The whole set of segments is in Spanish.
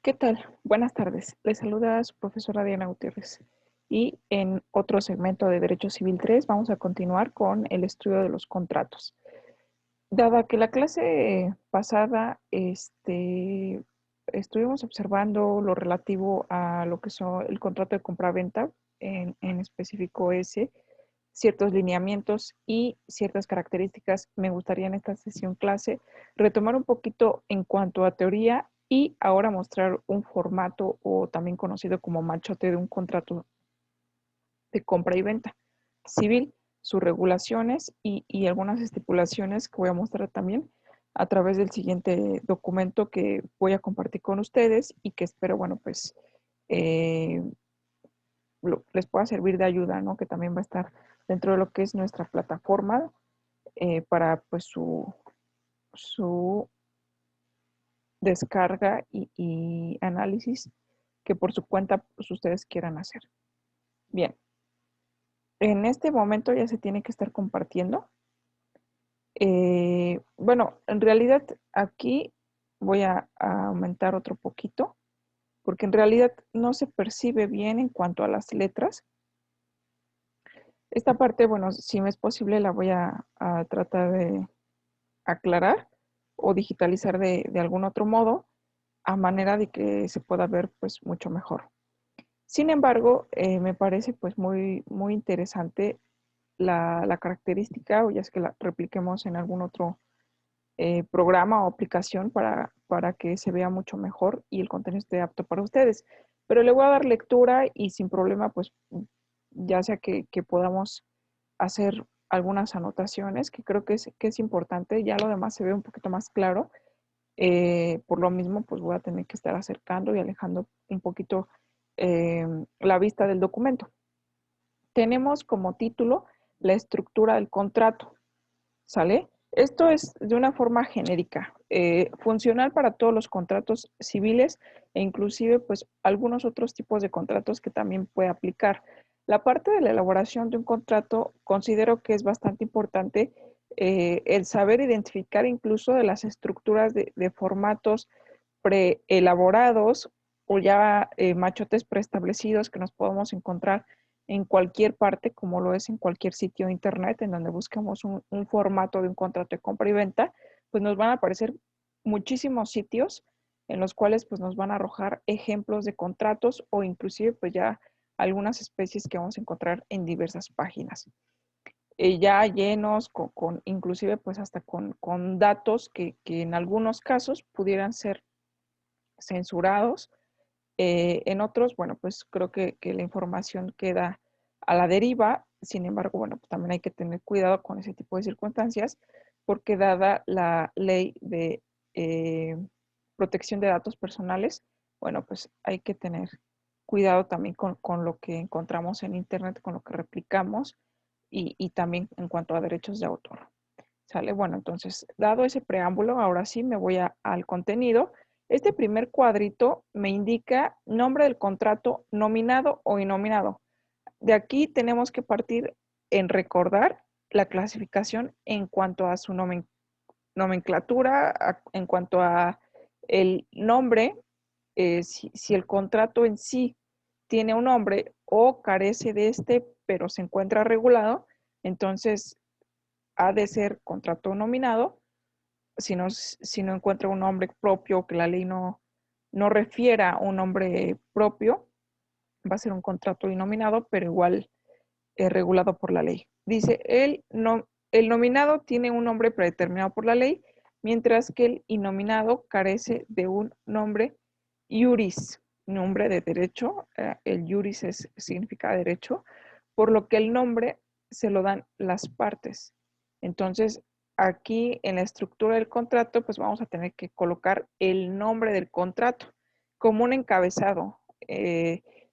¿Qué tal? Buenas tardes. Les saluda su profesora Diana Gutiérrez. Y en otro segmento de Derecho Civil 3 vamos a continuar con el estudio de los contratos. Dada que la clase pasada estuvimos observando lo relativo a lo que son el contrato de compraventa, en específico ese, ciertos lineamientos y ciertas características, me gustaría en esta sesión clase retomar un poquito en cuanto a teoría y ahora mostrar un formato o también conocido como machote de un contrato de compra y venta civil, sus regulaciones y algunas estipulaciones que voy a mostrar también a través del siguiente documento que voy a compartir con ustedes y que espero, bueno, pues eh, les pueda servir de ayuda, ¿no? Que también va a estar dentro de lo que es nuestra plataforma para pues su descarga y análisis que por su cuenta pues, ustedes quieran hacer. Bien, en este momento ya se tiene que estar compartiendo. Bueno, en realidad aquí voy a aumentar otro poquito porque en realidad no se percibe bien en cuanto a las letras. Esta parte, bueno, si me es posible, la voy a tratar de aclarar o digitalizar de algún otro modo a manera de que se pueda ver pues mucho mejor. Sin embargo, me parece pues muy interesante la característica, o ya es que la repliquemos en algún otro programa o aplicación para que se vea mucho mejor y el contenido esté apto para ustedes. Pero le voy a dar lectura y sin problema, pues ya sea que podamos hacer algunas anotaciones, que creo que es importante, ya lo demás se ve un poquito más claro. Por lo mismo, pues voy a tener que estar acercando y alejando un poquito la vista del documento. Tenemos como título la estructura del contrato, ¿sale? Esto es de una forma genérica, funcional para todos los contratos civiles e inclusive pues algunos otros tipos de contratos que también puede aplicar. La parte de la elaboración de un contrato considero que es bastante importante el saber identificar incluso de las estructuras de formatos preelaborados o ya machotes preestablecidos que nos podemos encontrar en cualquier parte, como lo es en cualquier sitio de internet, en donde busquemos un formato de un contrato de compra y venta, pues nos van a aparecer muchísimos sitios en los cuales pues nos van a arrojar ejemplos de contratos o inclusive pues ya algunas especies que vamos a encontrar en diversas páginas. Ya llenos inclusive pues hasta con datos que en algunos casos pudieran ser censurados. En otros, bueno, pues creo que la información queda a la deriva. Sin embargo, bueno, pues también hay que tener cuidado con ese tipo de circunstancias, porque dada la ley de protección de datos personales, bueno, pues hay que tener cuidado también con lo que encontramos en Internet, con lo que replicamos y también en cuanto a derechos de autor. ¿Sale? Bueno, entonces, dado ese preámbulo, ahora sí me voy al contenido. Este primer cuadrito me indica nombre del contrato nominado o innominado. De aquí tenemos que partir en recordar la clasificación en cuanto a su nomenclatura, en cuanto a el nombre, si el contrato en sí tiene un nombre o carece de este, pero se encuentra regulado, entonces ha de ser contrato nominado. Si no encuentra un nombre propio, que la ley no refiera a un nombre propio, va a ser un contrato innominado, pero igual regulado por la ley. Dice, el nominado tiene un nombre predeterminado por la ley, mientras que el innominado carece de un nombre iuris, nombre de derecho. El iuris significa derecho, por lo que el nombre se lo dan las partes. Entonces, aquí en la estructura del contrato, pues vamos a tener que colocar el nombre del contrato como un encabezado.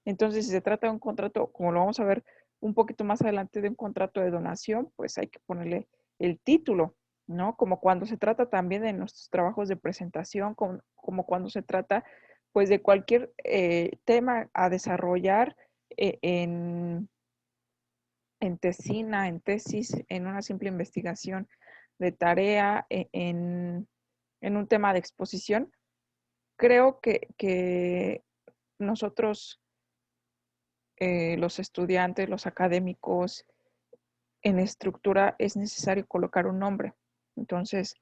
Entonces, si se trata de un contrato, como lo vamos a ver un poquito más adelante, de un contrato de donación, pues hay que ponerle el título, ¿no? Como cuando se trata también de nuestros trabajos de presentación, como cuando se trata, pues, de cualquier tema a desarrollar eh, en, en tesina, en tesis, en una simple investigación de tarea, en un tema de exposición, creo que nosotros, los estudiantes, los académicos, en estructura es necesario colocar un nombre. Entonces,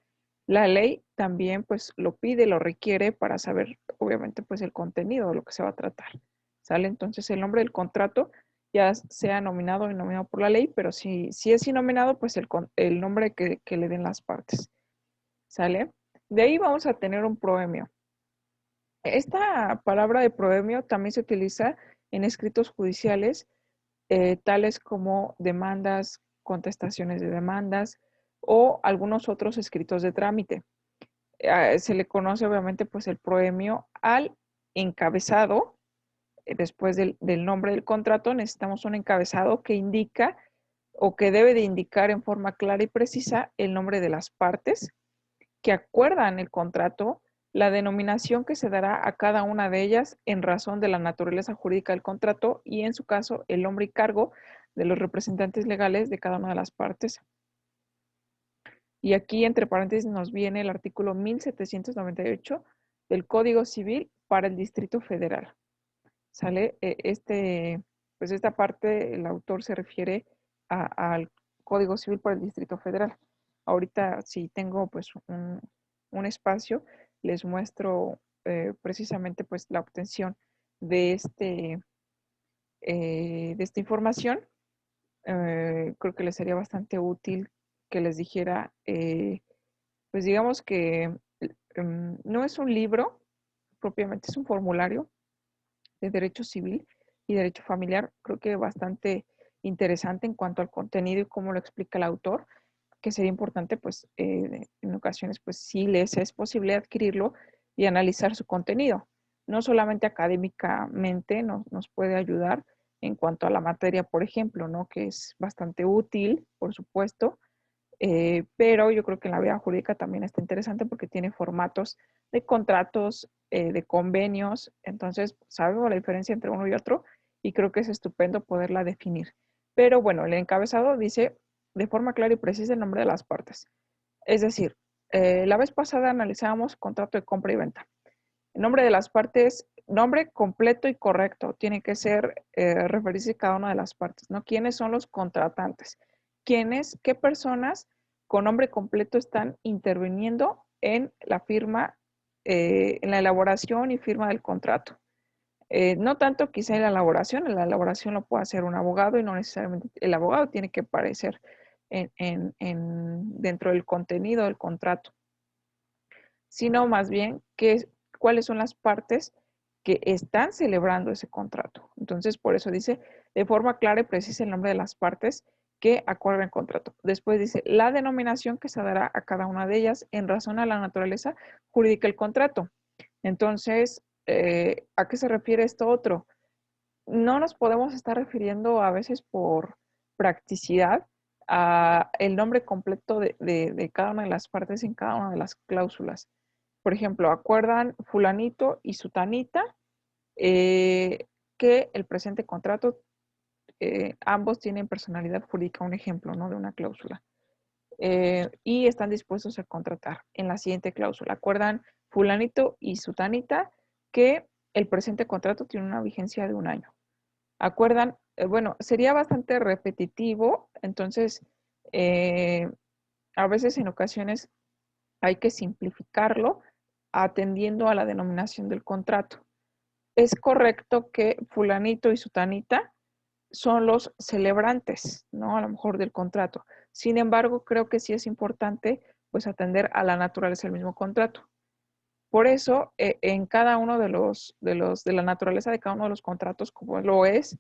la ley también pues lo pide, lo requiere para saber, obviamente, pues el contenido de lo que se va a tratar. ¿Sale? Entonces, el nombre del contrato ya sea nominado o nominado por la ley, pero si es nominado, pues el nombre que le den las partes. ¿Sale? De ahí vamos a tener un proemio. Esta palabra de proemio también se utiliza en escritos judiciales, tales como demandas, contestaciones de demandas o algunos otros escritos de trámite. Se le conoce obviamente pues el proemio al encabezado. Después del nombre del contrato necesitamos un encabezado que indica o que debe de indicar en forma clara y precisa el nombre de las partes que acuerdan el contrato, la denominación que se dará a cada una de ellas en razón de la naturaleza jurídica del contrato y, en su caso, el nombre y cargo de los representantes legales de cada una de las partes. Y aquí, entre paréntesis, nos viene el artículo 1798 del Código Civil para el Distrito Federal. ¿Sale? Pues esta parte, el autor se refiere al Código Civil para el Distrito Federal. Ahorita, si tengo pues un espacio, les muestro precisamente pues la obtención de, de esta información. Creo que les sería bastante útil que les dijera, pues digamos que no es un libro, propiamente es un formulario de derecho civil y derecho familiar, creo que bastante interesante en cuanto al contenido y cómo lo explica el autor, que sería importante, pues, en ocasiones, pues, sí les es posible adquirirlo y analizar su contenido. No solamente académicamente nos puede ayudar en cuanto a la materia, por ejemplo, ¿no? Que es bastante útil, por supuesto, pero yo creo que en la vida jurídica también está interesante porque tiene formatos de contratos, de convenios, entonces sabemos la diferencia entre uno y otro y creo que es estupendo poderla definir. Pero bueno, el encabezado dice de forma clara y precisa el nombre de las partes. Es decir, la vez pasada analizábamos contrato de compra y venta. El nombre de las partes, nombre completo y correcto, tiene que ser referirse a cada una de las partes, ¿no? ¿Quiénes son los contratantes? ¿Quiénes, qué personas con nombre completo están interviniendo en la firma, en la elaboración y firma del contrato? No tanto quizá en la elaboración lo puede hacer un abogado y no necesariamente el abogado tiene que aparecer dentro del contenido del contrato, sino más bien cuáles son las partes que están celebrando ese contrato. Entonces, por eso dice de forma clara y precisa el nombre de las partes que acuerdan el contrato. Después dice la denominación que se dará a cada una de ellas en razón a la naturaleza jurídica del contrato. Entonces, ¿a qué se refiere esto otro? No nos podemos estar refiriendo a veces por practicidad a el nombre completo de cada una de las partes en cada una de las cláusulas. Por ejemplo, acuerdan fulanito y sutanita que el presente contrato, ambos tienen personalidad jurídica, un ejemplo, ¿no? De una cláusula. Y están dispuestos a contratar en la siguiente cláusula. Acuerdan fulanito y sutanita que el presente contrato tiene una vigencia de un año. Acuerdan, bueno, sería bastante repetitivo, entonces eh, a veces en ocasiones hay que simplificarlo atendiendo a la denominación del contrato. Es correcto que fulanito y sutanita son los celebrantes, ¿no? A lo mejor del contrato. Sin embargo, creo que sí es importante pues atender a la naturaleza del mismo contrato. Por eso, en cada uno de la naturaleza de cada uno de los contratos, como lo es,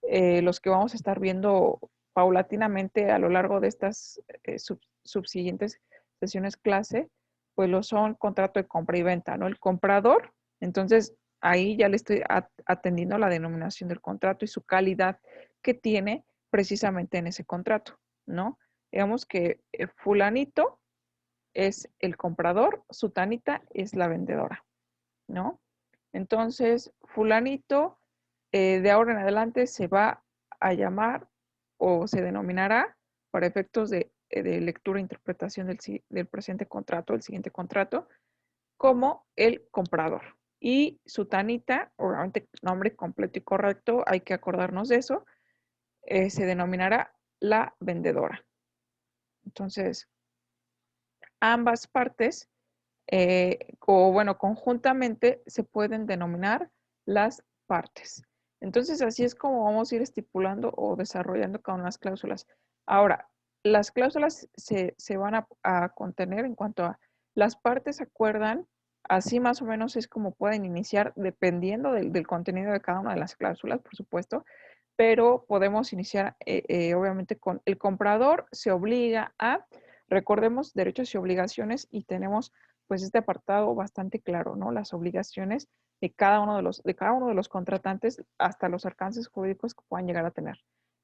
los que vamos a estar viendo paulatinamente a lo largo de estas subsiguientes sesiones clase, pues lo son contrato de compra y venta, ¿no? El comprador, entonces ahí ya le estoy atendiendo la denominación del contrato y su calidad que tiene precisamente en ese contrato, ¿no? Digamos que fulanito es el comprador, sutanita es la vendedora, ¿no? Entonces, fulanito de ahora en adelante se va a llamar o se denominará para efectos de lectura e interpretación del presente contrato, el siguiente contrato, como el comprador. Y sutanita, obviamente nombre completo y correcto, hay que acordarnos de eso, se denominará la vendedora. Entonces, ambas partes, o bueno, conjuntamente se pueden denominar las partes. Entonces, así es como vamos a ir estipulando o desarrollando cada una de las cláusulas. Ahora, las cláusulas se van a contener en cuanto a las partes acuerdan, así más o menos es como pueden iniciar, dependiendo del contenido de cada una de las cláusulas, por supuesto, pero podemos iniciar obviamente con el comprador se obliga a, recordemos derechos y obligaciones y tenemos pues este apartado bastante claro, ¿no? Las obligaciones de cada uno de los contratantes hasta los alcances jurídicos que puedan llegar a tener.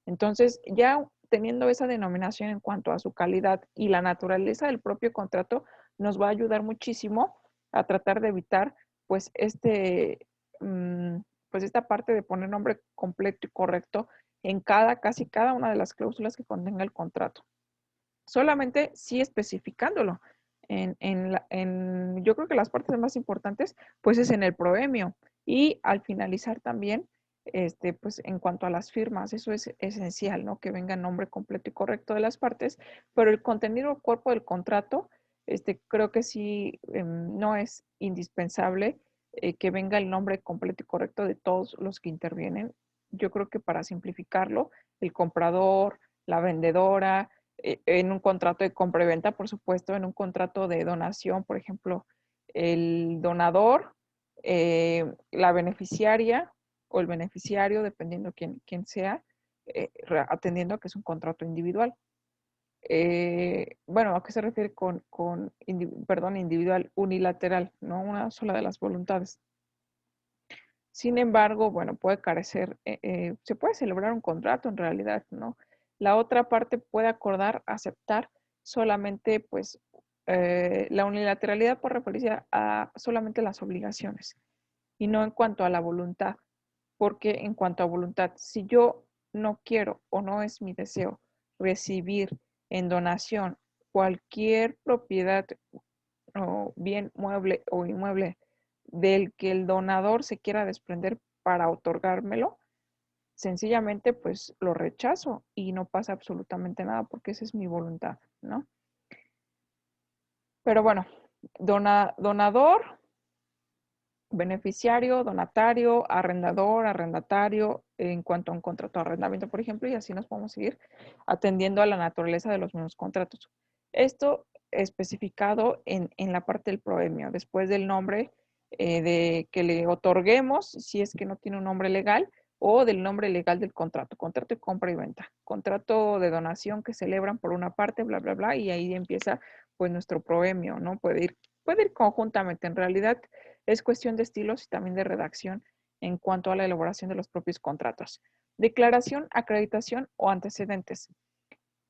Entonces, ya teniendo esa denominación en cuanto a su calidad y la naturaleza del propio contrato, nos va a ayudar muchísimo a tratar de evitar pues pues esta parte de poner nombre completo y correcto en casi cada una de las cláusulas que contenga el contrato. Solamente sí especificándolo. Yo creo que las partes más importantes, pues es en el proemio y al finalizar también, pues en cuanto a las firmas, eso es esencial, ¿no? Que venga el nombre completo y correcto de las partes, pero el contenido o cuerpo del contrato, creo que sí no es indispensable que venga el nombre completo y correcto de todos los que intervienen. Yo creo que para simplificarlo, el comprador, la vendedora, en un contrato de compra y venta, por supuesto, en un contrato de donación, por ejemplo, el donador, la beneficiaria o el beneficiario, dependiendo quién sea, atendiendo a que es un contrato individual. Bueno, ¿a qué se refiere perdón, individual, unilateral, no una sola de las voluntades? Sin embargo, bueno, puede carecer, se puede celebrar un contrato en realidad, ¿no? La otra parte puede acordar, aceptar solamente, pues, la unilateralidad por referirse a solamente las obligaciones y no en cuanto a la voluntad, porque en cuanto a voluntad, si yo no quiero o no es mi deseo recibir en donación cualquier propiedad o bien mueble o inmueble del que el donador se quiera desprender para otorgármelo, sencillamente pues lo rechazo y no pasa absolutamente nada porque esa es mi voluntad, ¿no? Pero bueno, donador, beneficiario, donatario, arrendador, arrendatario, en cuanto a un contrato de arrendamiento, por ejemplo, y así nos podemos seguir atendiendo a la naturaleza de los mismos contratos. Esto especificado en la parte del proemio, después del nombre de que le otorguemos, si es que no tiene un nombre legal, o del nombre legal del contrato de compra y venta, contrato de donación que celebran por una parte, bla, bla, bla, y ahí empieza pues nuestro proemio, ¿no? Puede ir conjuntamente, en realidad es cuestión de estilos y también de redacción en cuanto a la elaboración de los propios contratos. Declaración, acreditación o antecedentes.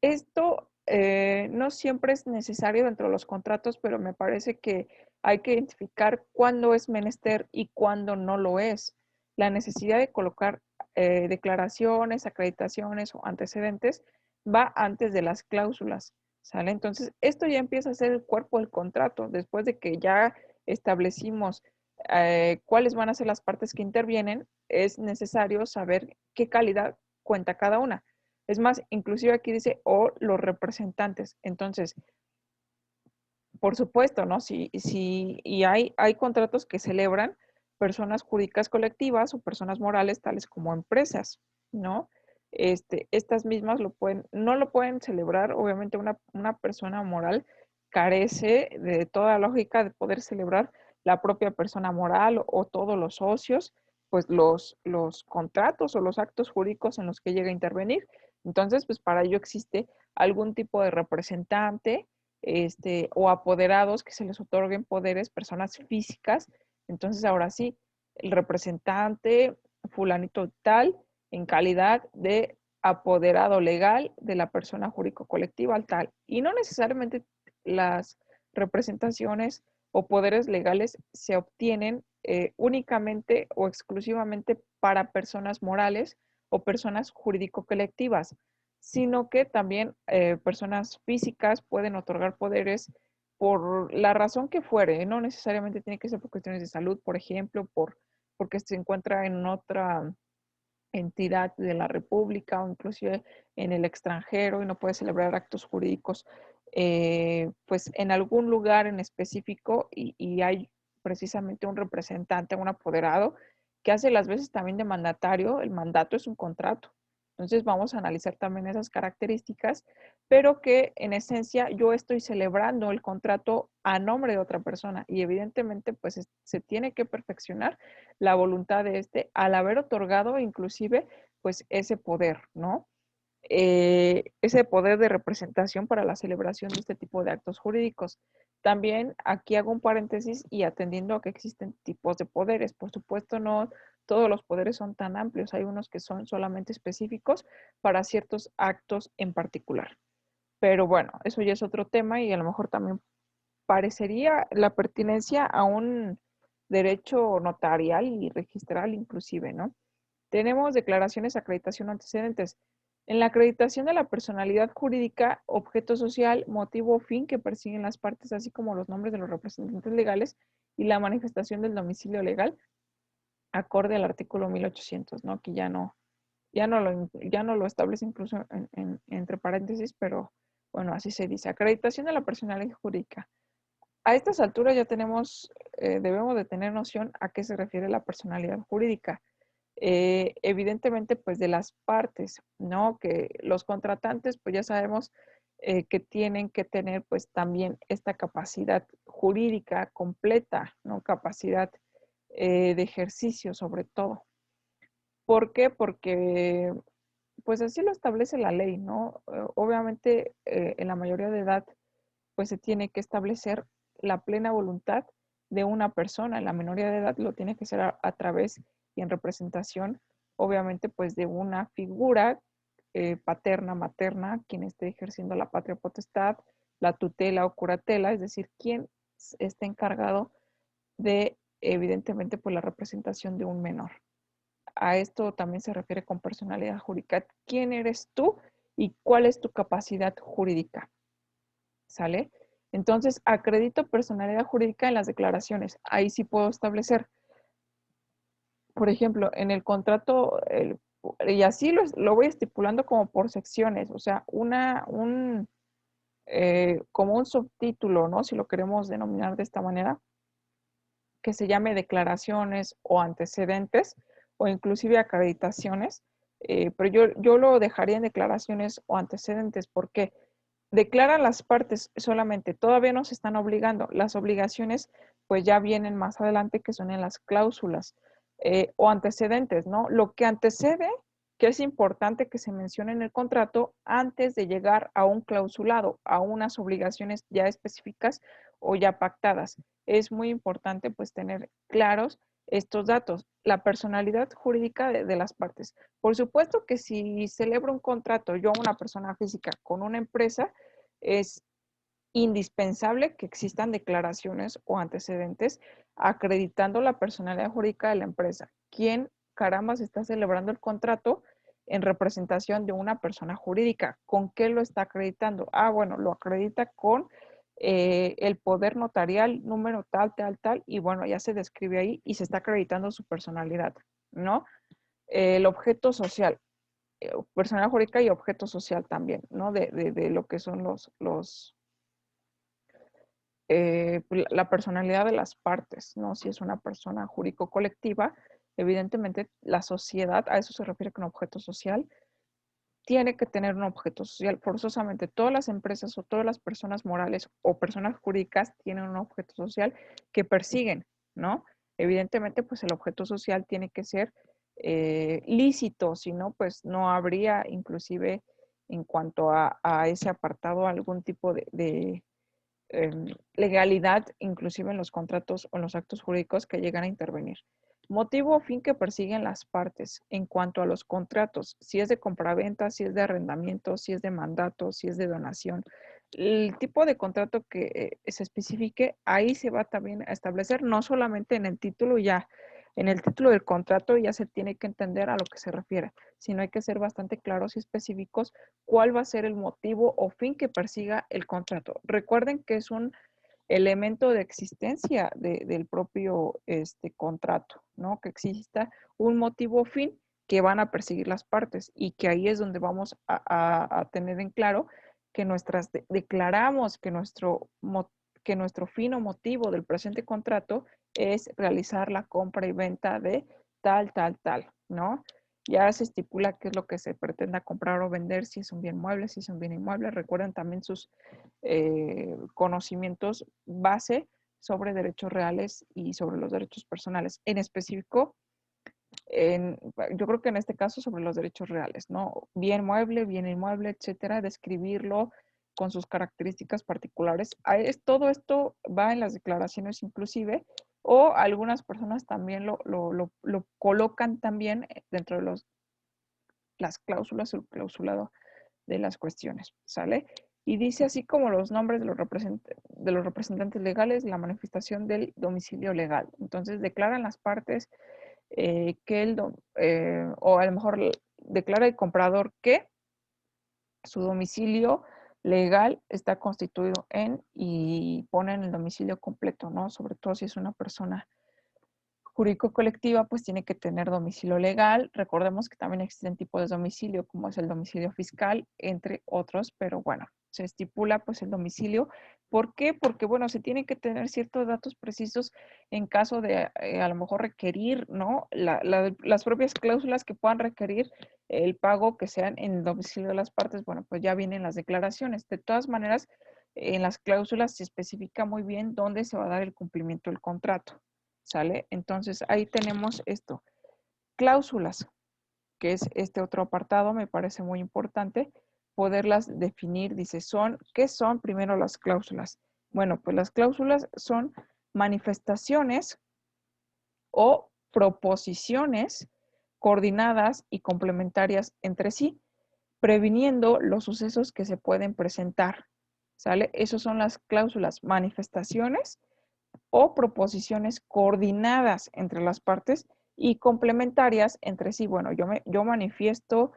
Esto no siempre es necesario dentro de los contratos, pero me parece que hay que identificar cuándo es menester y cuándo no lo es. La necesidad de colocar declaraciones, acreditaciones o antecedentes va antes de las cláusulas, ¿sale? Entonces, esto ya empieza a ser el cuerpo del contrato, después de que ya establecimos cuáles van a ser las partes que intervienen, es necesario saber qué calidad cuenta cada una. Es más, inclusive aquí dice, o los representantes. Entonces, por supuesto, ¿no? Y hay contratos que celebran personas jurídicas colectivas o personas morales, tales como empresas, ¿no? Estas mismas no lo pueden celebrar, obviamente una persona moral carece de toda lógica de poder celebrar la propia persona moral o todos los socios, pues los contratos o los actos jurídicos en los que llega a intervenir. Entonces, pues para ello existe algún tipo de representante o apoderados que se les otorguen poderes, personas físicas. Entonces, ahora sí, el representante fulanito tal en calidad de apoderado legal de la persona jurídico-colectiva tal. Y no necesariamente las representaciones o poderes legales se obtienen únicamente o exclusivamente para personas morales o personas jurídico-colectivas, sino que también personas físicas pueden otorgar poderes por la razón que fuere, no necesariamente tiene que ser por cuestiones de salud, por ejemplo, porque se encuentra en otra entidad de la República o inclusive en el extranjero y no puede celebrar actos jurídicos pues en algún lugar en específico y hay precisamente un representante, un apoderado que hace las veces también de mandatario. El mandato es un contrato. Entonces vamos a analizar también esas características, pero que en esencia yo estoy celebrando el contrato a nombre de otra persona y evidentemente pues se tiene que perfeccionar la voluntad de este al haber otorgado inclusive pues ese poder, ¿no? Ese poder de representación para la celebración de este tipo de actos jurídicos. También aquí hago un paréntesis y atendiendo a que existen tipos de poderes. Por supuesto, no todos los poderes son tan amplios. Hay unos que son solamente específicos para ciertos actos en particular. Pero bueno, eso ya es otro tema y a lo mejor también parecería la pertinencia a un derecho notarial y registral inclusive, ¿no? Tenemos declaraciones, acreditación o antecedentes. En la acreditación de la personalidad jurídica, objeto social, motivo o fin que persiguen las partes, así como los nombres de los representantes legales y la manifestación del domicilio legal, acorde al artículo 1800, ¿no? Aquí ya no lo establece incluso entre paréntesis, pero bueno, así se dice. Acreditación de la personalidad jurídica. A estas alturas ya debemos de tener noción a qué se refiere la personalidad jurídica. Evidentemente, pues de las partes, ¿no? Que los contratantes, pues ya sabemos que tienen que tener pues también esta capacidad jurídica completa, ¿no? Capacidad de ejercicio sobre todo. ¿Por qué? Porque pues así lo establece la ley, ¿no? Obviamente en la mayoría de edad pues se tiene que establecer la plena voluntad de una persona. En la minoría de edad lo tiene que ser a través y en representación, obviamente, pues de una figura paterna, materna, quien esté ejerciendo la patria potestad, la tutela o curatela, es decir, quien esté encargado de, evidentemente, pues la representación de un menor. A esto también se refiere con personalidad jurídica. ¿Quién eres tú y cuál es tu capacidad jurídica? ¿Sale? Entonces, acredito personalidad jurídica en las declaraciones. Ahí sí puedo establecer, por ejemplo, en el contrato, y así lo voy estipulando como por secciones, o sea, como un subtítulo, ¿no? Si lo queremos denominar de esta manera, que se llame declaraciones o antecedentes o inclusive acreditaciones, pero yo lo dejaría en declaraciones o antecedentes porque declaran las partes solamente, todavía no se están obligando. Las obligaciones pues ya vienen más adelante que son en las cláusulas o antecedentes, ¿no? Lo que antecede, que es importante que se mencione en el contrato antes de llegar a un clausulado, a unas obligaciones ya específicas o ya pactadas. Es muy importante pues tener claros estos datos, la personalidad jurídica de las partes. Por supuesto que si celebro un contrato, yo, una persona física, con una empresa, es indispensable que existan declaraciones o antecedentes acreditando la personalidad jurídica de la empresa. ¿Quién caramba se está celebrando el contrato en representación de una persona jurídica? ¿Con qué lo está acreditando? Ah, bueno, lo acredita con el poder notarial número tal, tal, tal, y bueno, ya se describe ahí y se está acreditando su personalidad, ¿no? El objeto social, personalidad jurídica y objeto social también, ¿no? De lo que son la personalidad de las partes, ¿no? Si es una persona jurídico-colectiva, evidentemente la sociedad, a eso se refiere con objeto social, tiene que tener un objeto social. Forzosamente, todas las empresas o todas las personas morales o personas jurídicas tienen un objeto social que persiguen, ¿no? Evidentemente, pues el objeto social tiene que ser lícito, si no, pues no habría inclusive en cuanto a ese apartado algún tipo de legalidad, inclusive en los contratos o en los actos jurídicos que llegan a intervenir. Motivo o fin que persiguen las partes en cuanto a los contratos, si es de compraventa, si es de arrendamiento, si es de mandato, si es de donación. El tipo de contrato que se especifique, ahí se va también a establecer, no solamente en el título ya, en el título del contrato ya se tiene que entender a lo que se refiere, sino hay que ser bastante claros y específicos cuál va a ser el motivo o fin que persiga el contrato. Recuerden que es un elemento de existencia del propio contrato, ¿no? Que exista un motivo fin que van a perseguir las partes y que ahí es donde vamos a tener en claro que declaramos que nuestro fin o motivo del presente contrato es realizar la compra y venta de tal, ¿no? Ya se estipula qué es lo que se pretenda comprar o vender, si es un bien mueble, si es un bien inmueble. Recuerden también sus conocimientos base sobre derechos reales y sobre los derechos personales. En específico, yo creo que en este caso sobre los derechos reales, ¿no? Bien mueble, bien inmueble, etcétera, describirlo con sus características particulares. Todo esto va en las declaraciones inclusive, o algunas personas también lo colocan también dentro de las cláusulas o el clausulado de las cuestiones, ¿sale? Y dice así como los nombres de los representantes legales, la manifestación del domicilio legal. Entonces declaran las partes o a lo mejor declara el comprador que su domicilio legal está constituido en y ponen el domicilio completo, ¿no? Sobre todo si es una persona jurídico-colectiva, pues tiene que tener domicilio legal. Recordemos que también existen tipos de domicilio, como es el domicilio fiscal, entre otros, pero bueno, se estipula pues el domicilio. ¿Por qué? Porque bueno, se tienen que tener ciertos datos precisos en caso de a lo mejor requerir, ¿no? Las propias cláusulas que puedan requerir el pago que sean en el domicilio de las partes, bueno, pues ya vienen las declaraciones. De todas maneras, en las cláusulas se especifica muy bien dónde se va a dar el cumplimiento del contrato. ¿Sale? Entonces ahí tenemos esto. Cláusulas, que es este otro apartado, me parece muy importante poderlas definir. Dice, ¿qué son primero las cláusulas? Bueno, pues las cláusulas son manifestaciones o proposiciones coordinadas y complementarias entre sí, previniendo los sucesos que se pueden presentar. ¿Sale? Esas son las cláusulas, manifestaciones o proposiciones coordinadas entre las partes y complementarias entre sí. Bueno, yo manifiesto,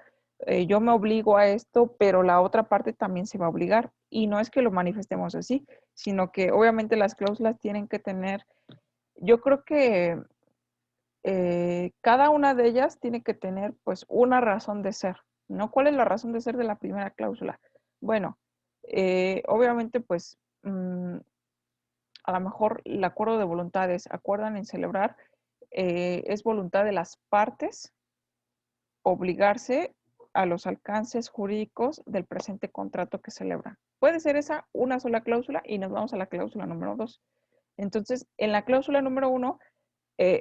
yo me obligo a esto, pero la otra parte también se va a obligar. Y no es que lo manifestemos así, sino que obviamente las cláusulas tienen que tener, yo creo que cada una de ellas tiene que tener pues una razón de ser, ¿no? ¿Cuál es la razón de ser de la primera cláusula? Bueno, obviamente pues a lo mejor el acuerdo de voluntades, acuerdan en celebrar, es voluntad de las partes obligarse a los alcances jurídicos del presente contrato que celebran. Puede ser esa una sola cláusula y nos vamos a la cláusula número 2. Entonces, en la cláusula número 1,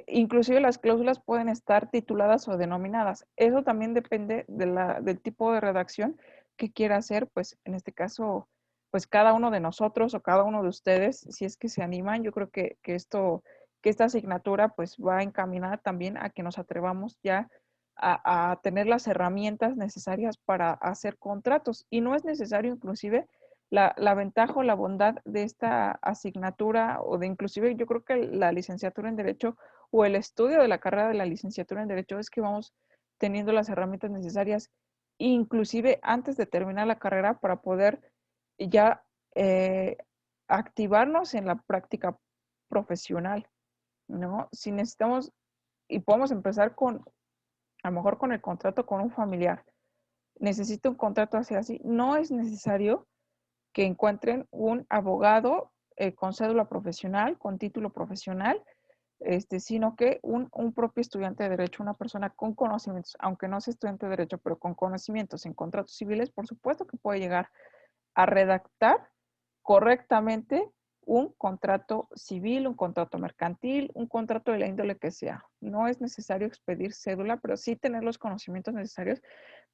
inclusive las cláusulas pueden estar tituladas o denominadas. Eso también depende del tipo de redacción que quiera hacer, pues en este caso, pues cada uno de nosotros o cada uno de ustedes, si es que se animan, yo creo que esta asignatura pues va encaminada también a que nos atrevamos ya a tener las herramientas necesarias para hacer contratos. Y no es necesario inclusive la ventaja o la bondad de esta asignatura o de inclusive yo creo que la licenciatura en Derecho o el estudio de la carrera de la licenciatura en Derecho es que vamos teniendo las herramientas necesarias, inclusive antes de terminar la carrera, para poder ya activarnos en la práctica profesional, ¿no? Si necesitamos, y podemos empezar a lo mejor con el contrato con un familiar. Necesito un contrato así. No es necesario que encuentren un abogado con cédula profesional, con título profesional, sino que un propio estudiante de derecho, una persona con conocimientos, aunque no sea estudiante de derecho, pero con conocimientos en contratos civiles, por supuesto que puede llegar a redactar correctamente un contrato civil, un contrato mercantil, un contrato de la índole que sea. No es necesario expedir cédula, pero sí tener los conocimientos necesarios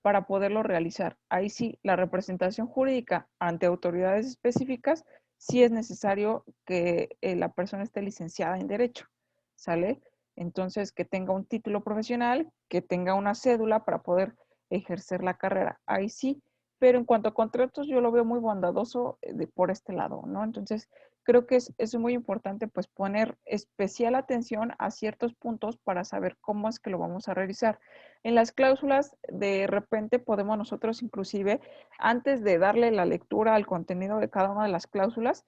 para poderlo realizar. Ahí sí, la representación jurídica ante autoridades específicas, sí es necesario que la persona esté licenciada en Derecho, ¿sale? Entonces, que tenga un título profesional, que tenga una cédula para poder ejercer la carrera. Ahí sí, pero en cuanto a contratos, yo lo veo muy bondadoso por este lado, ¿no? Entonces, creo que es muy importante pues poner especial atención a ciertos puntos para saber cómo es que lo vamos a realizar. En las cláusulas, de repente podemos nosotros inclusive, antes de darle la lectura al contenido de cada una de las cláusulas,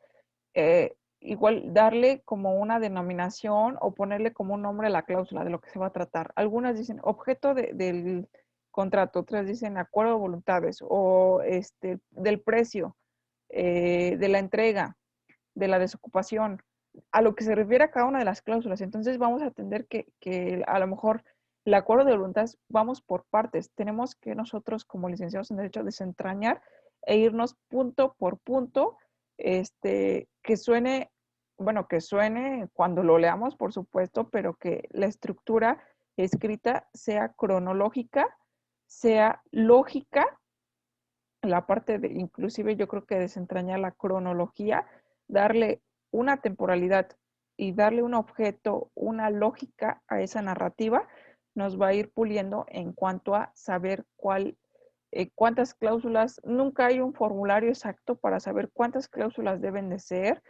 igual darle como una denominación o ponerle como un nombre a la cláusula de lo que se va a tratar. Algunas dicen objeto del contrato, otras dicen acuerdo de voluntades o del precio, de la entrega, de la desocupación, a lo que se refiere a cada una de las cláusulas. Entonces vamos a entender que a lo mejor el acuerdo de voluntades vamos por partes. Tenemos que nosotros como licenciados en Derecho desentrañar e irnos punto por punto, que suene, bueno, que suene cuando lo leamos, por supuesto, pero que la estructura escrita sea cronológica, sea lógica, la parte de, inclusive yo creo que desentrañar la cronología, darle una temporalidad y darle un objeto, una lógica a esa narrativa, nos va a ir puliendo en cuanto a saber cuántas cláusulas. Nunca hay un formulario exacto para saber cuántas cláusulas deben de ser.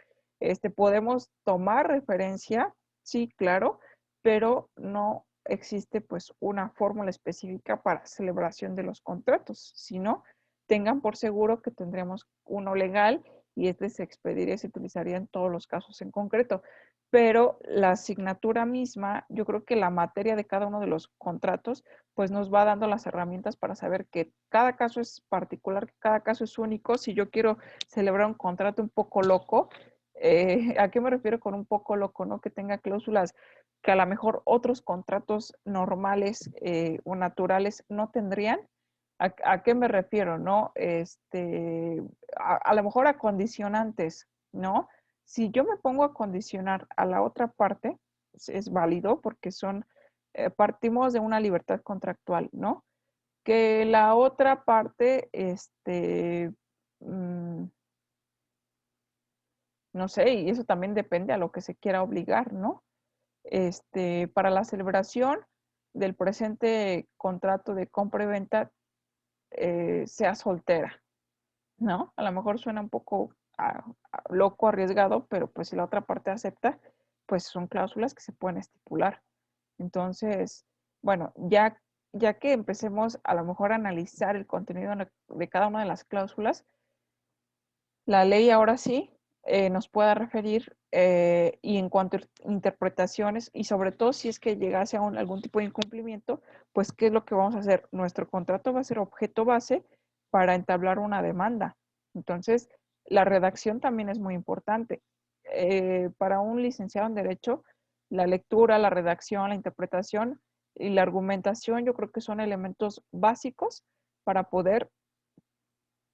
Podemos tomar referencia, sí, claro, pero no existe pues una fórmula específica para celebración de los contratos, sino tengan por seguro que tendremos uno legal y se expediría y se utilizaría en todos los casos en concreto. Pero la asignatura misma, yo creo que la materia de cada uno de los contratos, pues nos va dando las herramientas para saber que cada caso es particular, que cada caso es único. Si yo quiero celebrar un contrato un poco loco, ¿a qué me refiero con un poco loco? ¿No? Que tenga cláusulas que a lo mejor otros contratos normales o naturales no tendrían. ¿A qué me refiero? ¿No? A lo mejor a condicionantes, ¿no? Si yo me pongo a condicionar a la otra parte, es válido porque partimos de una libertad contractual, ¿no? Que la otra parte, mm, no sé, y eso también depende a lo que se quiera obligar, ¿no? Para la celebración del presente contrato de compra y venta, sea soltera, ¿no? A lo mejor suena un poco loco, arriesgado, pero pues si la otra parte acepta, pues son cláusulas que se pueden estipular. Entonces, bueno, ya que empecemos a lo mejor a analizar el contenido de cada una de las cláusulas, la ley ahora sí nos pueda referir y en cuanto a interpretaciones y sobre todo si es que llegase a algún tipo de incumplimiento, pues ¿qué es lo que vamos a hacer? Nuestro contrato va a ser objeto base para entablar una demanda. Entonces, la redacción también es muy importante. Para un licenciado en Derecho, la lectura, la redacción, la interpretación y la argumentación yo creo que son elementos básicos para poder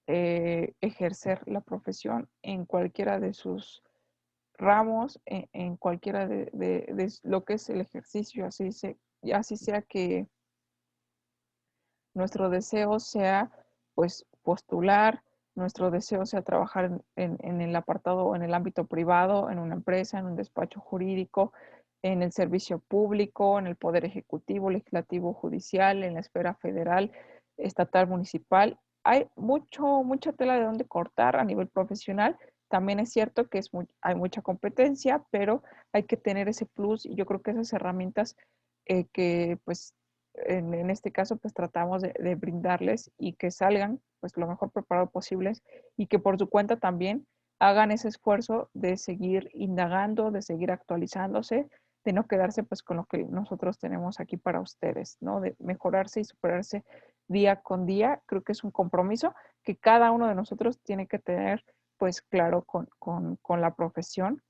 ejercer la profesión en cualquiera de sus ramos, en cualquiera de lo que es el ejercicio, así sea que nuestro deseo sea pues postular, nuestro deseo sea trabajar en el apartado, en el ámbito privado, en una empresa, en un despacho jurídico, en el servicio público, en el poder ejecutivo, legislativo, judicial, en la esfera federal, estatal, municipal. Hay mucha tela de donde cortar a nivel profesional. También es cierto que hay mucha competencia, pero hay que tener ese plus y yo creo que esas herramientas que pues en este caso, pues tratamos de brindarles y que salgan pues lo mejor preparados posibles y que por su cuenta también hagan ese esfuerzo de seguir indagando, de seguir actualizándose, de no quedarse pues con lo que nosotros tenemos aquí para ustedes, ¿no? De mejorarse y superarse día con día. Creo que es un compromiso que cada uno de nosotros tiene que tener pues claro con la profesión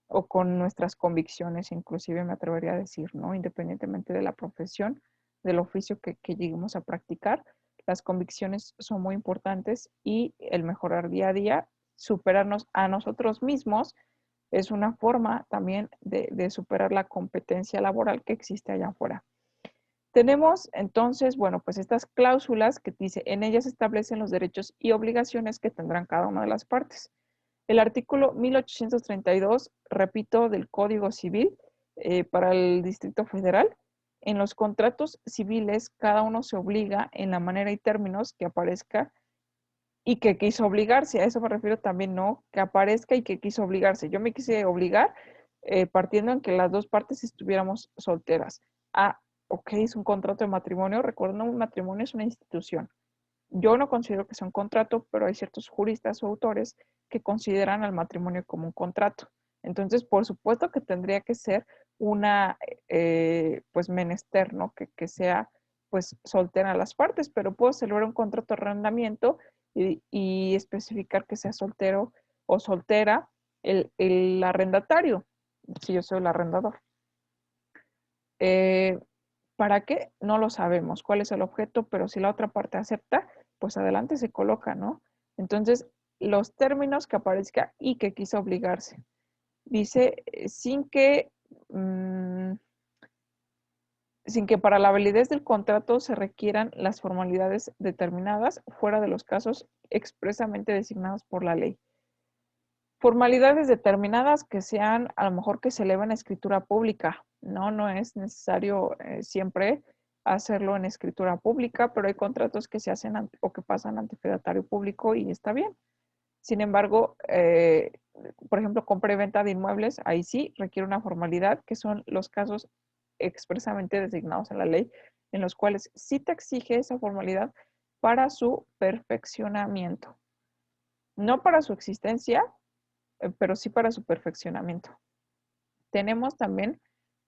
o con nuestras convicciones, inclusive me atrevería a decir, ¿no? Independientemente de la profesión, del oficio que lleguemos a practicar, las convicciones son muy importantes y el mejorar día a día, superarnos a nosotros mismos, es una forma también de superar la competencia laboral que existe allá afuera. Tenemos entonces, bueno, pues estas cláusulas que dice, en ellas se establecen los derechos y obligaciones que tendrán cada una de las partes. El artículo 1832, repito, del Código Civil para el Distrito Federal, en los contratos civiles cada uno se obliga en la manera y términos que aparezca y que quiso obligarse. A eso me refiero también, no que aparezca y que quiso obligarse. Yo me quise obligar partiendo en que las dos partes estuviéramos solteras. Ah, ok, es un contrato de matrimonio. Recuerden, un matrimonio es una institución. Yo no considero que sea un contrato, pero hay ciertos juristas o autores que consideran al matrimonio como un contrato. Entonces, por supuesto que tendría que ser una, pues, menester, ¿no? Que sea, pues, soltera las partes, pero puedo celebrar un contrato de arrendamiento y especificar que sea soltero o soltera el arrendatario, si yo soy el arrendador. Eh, ¿Para qué? No lo sabemos cuál es el objeto, pero si la otra parte acepta, pues adelante se coloca, ¿no? Entonces, los términos que aparezca y que quiso obligarse. Dice, sin que para la validez del contrato se requieran las formalidades determinadas fuera de los casos expresamente designados por la ley. Formalidades determinadas que sean, a lo mejor que se eleven a escritura pública. No es necesario siempre hacerlo en escritura pública, pero hay contratos que se hacen o que pasan ante fedatario público y está bien. Sin embargo, por ejemplo, compra y venta de inmuebles, ahí sí requiere una formalidad, que son los casos expresamente designados en la ley, en los cuales sí te exige esa formalidad para su perfeccionamiento. No para su existencia, pero sí para su perfeccionamiento. Tenemos también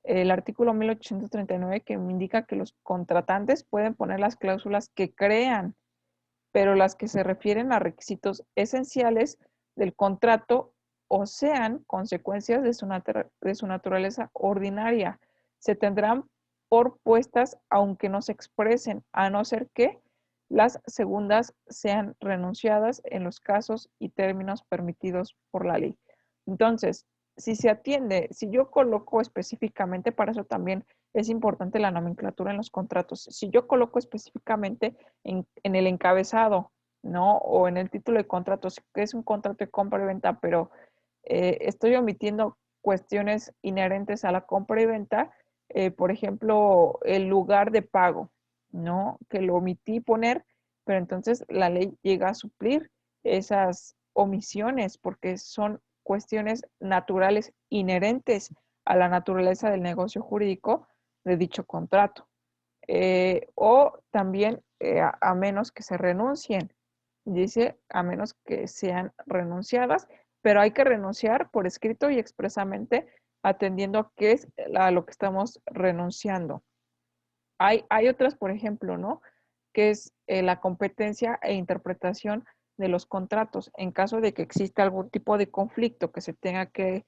el artículo 1839 que indica que los contratantes pueden poner las cláusulas que crean, pero las que se refieren a requisitos esenciales del contrato o sean consecuencias de su naturaleza ordinaria, se tendrán por puestas aunque no se expresen, a no ser que las segundas sean renunciadas en los casos y términos permitidos por la ley. Entonces, si se atiende, si yo coloco específicamente, para eso también es importante la nomenclatura en los contratos. Si yo coloco específicamente en el encabezado, ¿no? O en el título de contrato, que es un contrato de compra y venta, pero estoy omitiendo cuestiones inherentes a la compra y venta, por ejemplo, el lugar de pago, ¿no? Que lo omití poner, pero entonces la ley llega a suplir esas omisiones porque son cuestiones naturales inherentes a la naturaleza del negocio jurídico de dicho contrato. O también a menos que se renuncien, dice a menos que sean renunciadas, pero hay que renunciar por escrito y expresamente atendiendo a qué es a lo que estamos renunciando. Hay otras, por ejemplo, ¿no? Que es la competencia e interpretación de los contratos. En caso de que exista algún tipo de conflicto que se tenga que,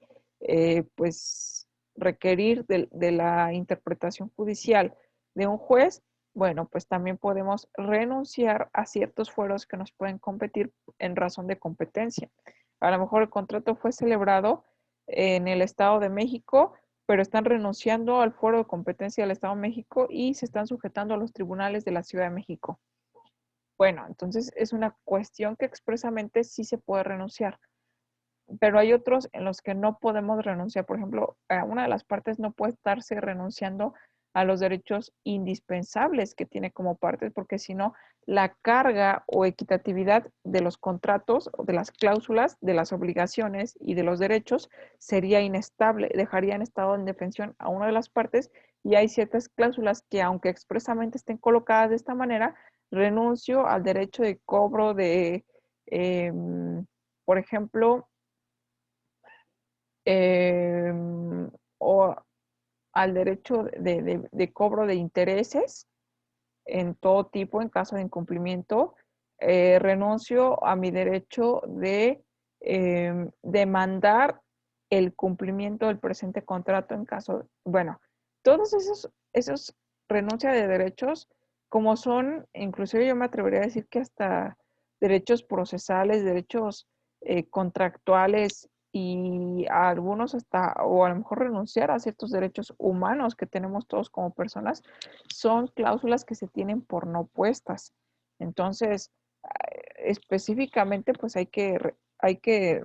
pues, requerir de la interpretación judicial de un juez, bueno, pues también podemos renunciar a ciertos fueros que nos pueden competir en razón de competencia. A lo mejor el contrato fue celebrado en el Estado de México, pero están renunciando al fuero de competencia del Estado de México y se están sujetando a los tribunales de la Ciudad de México. Bueno, entonces es una cuestión que expresamente sí se puede renunciar, pero hay otros en los que no podemos renunciar. Por ejemplo, una de las partes no puede estarse renunciando a los derechos indispensables que tiene como partes, porque si no, la carga o equitatividad de los contratos, de las cláusulas, de las obligaciones y de los derechos sería inestable, dejaría en estado de indefensión a una de las partes y hay ciertas cláusulas que aunque expresamente estén colocadas de esta manera, renuncio al derecho de cobro de, por ejemplo, eh, o al derecho de cobro de intereses en todo tipo en caso de incumplimiento. Renuncio a mi derecho de demandar el cumplimiento del presente contrato en caso, bueno, todos esos renuncia de derechos, como son, inclusive yo me atrevería a decir que hasta derechos procesales, derechos contractuales y a algunos hasta, o a lo mejor renunciar a ciertos derechos humanos que tenemos todos como personas, son cláusulas que se tienen por no puestas. Entonces, específicamente, pues hay que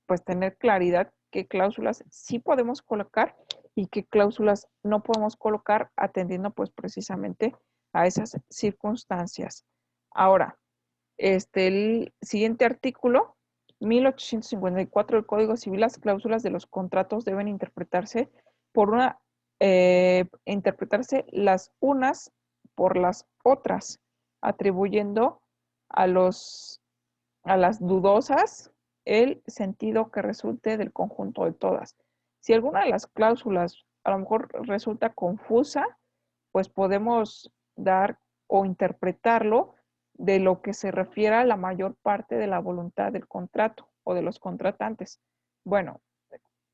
pues tener claridad qué cláusulas sí podemos colocar y qué cláusulas no podemos colocar atendiendo pues precisamente a esas circunstancias. Ahora, el siguiente artículo, 1854 del Código Civil, las cláusulas de los contratos deben interpretarse por interpretarse las unas por las otras, atribuyendo a los, a las dudosas el sentido que resulte del conjunto de todas. Si alguna de las cláusulas a lo mejor resulta confusa, pues podemos dar o interpretarlo de lo que se refiere a la mayor parte de la voluntad del contrato o de los contratantes. Bueno,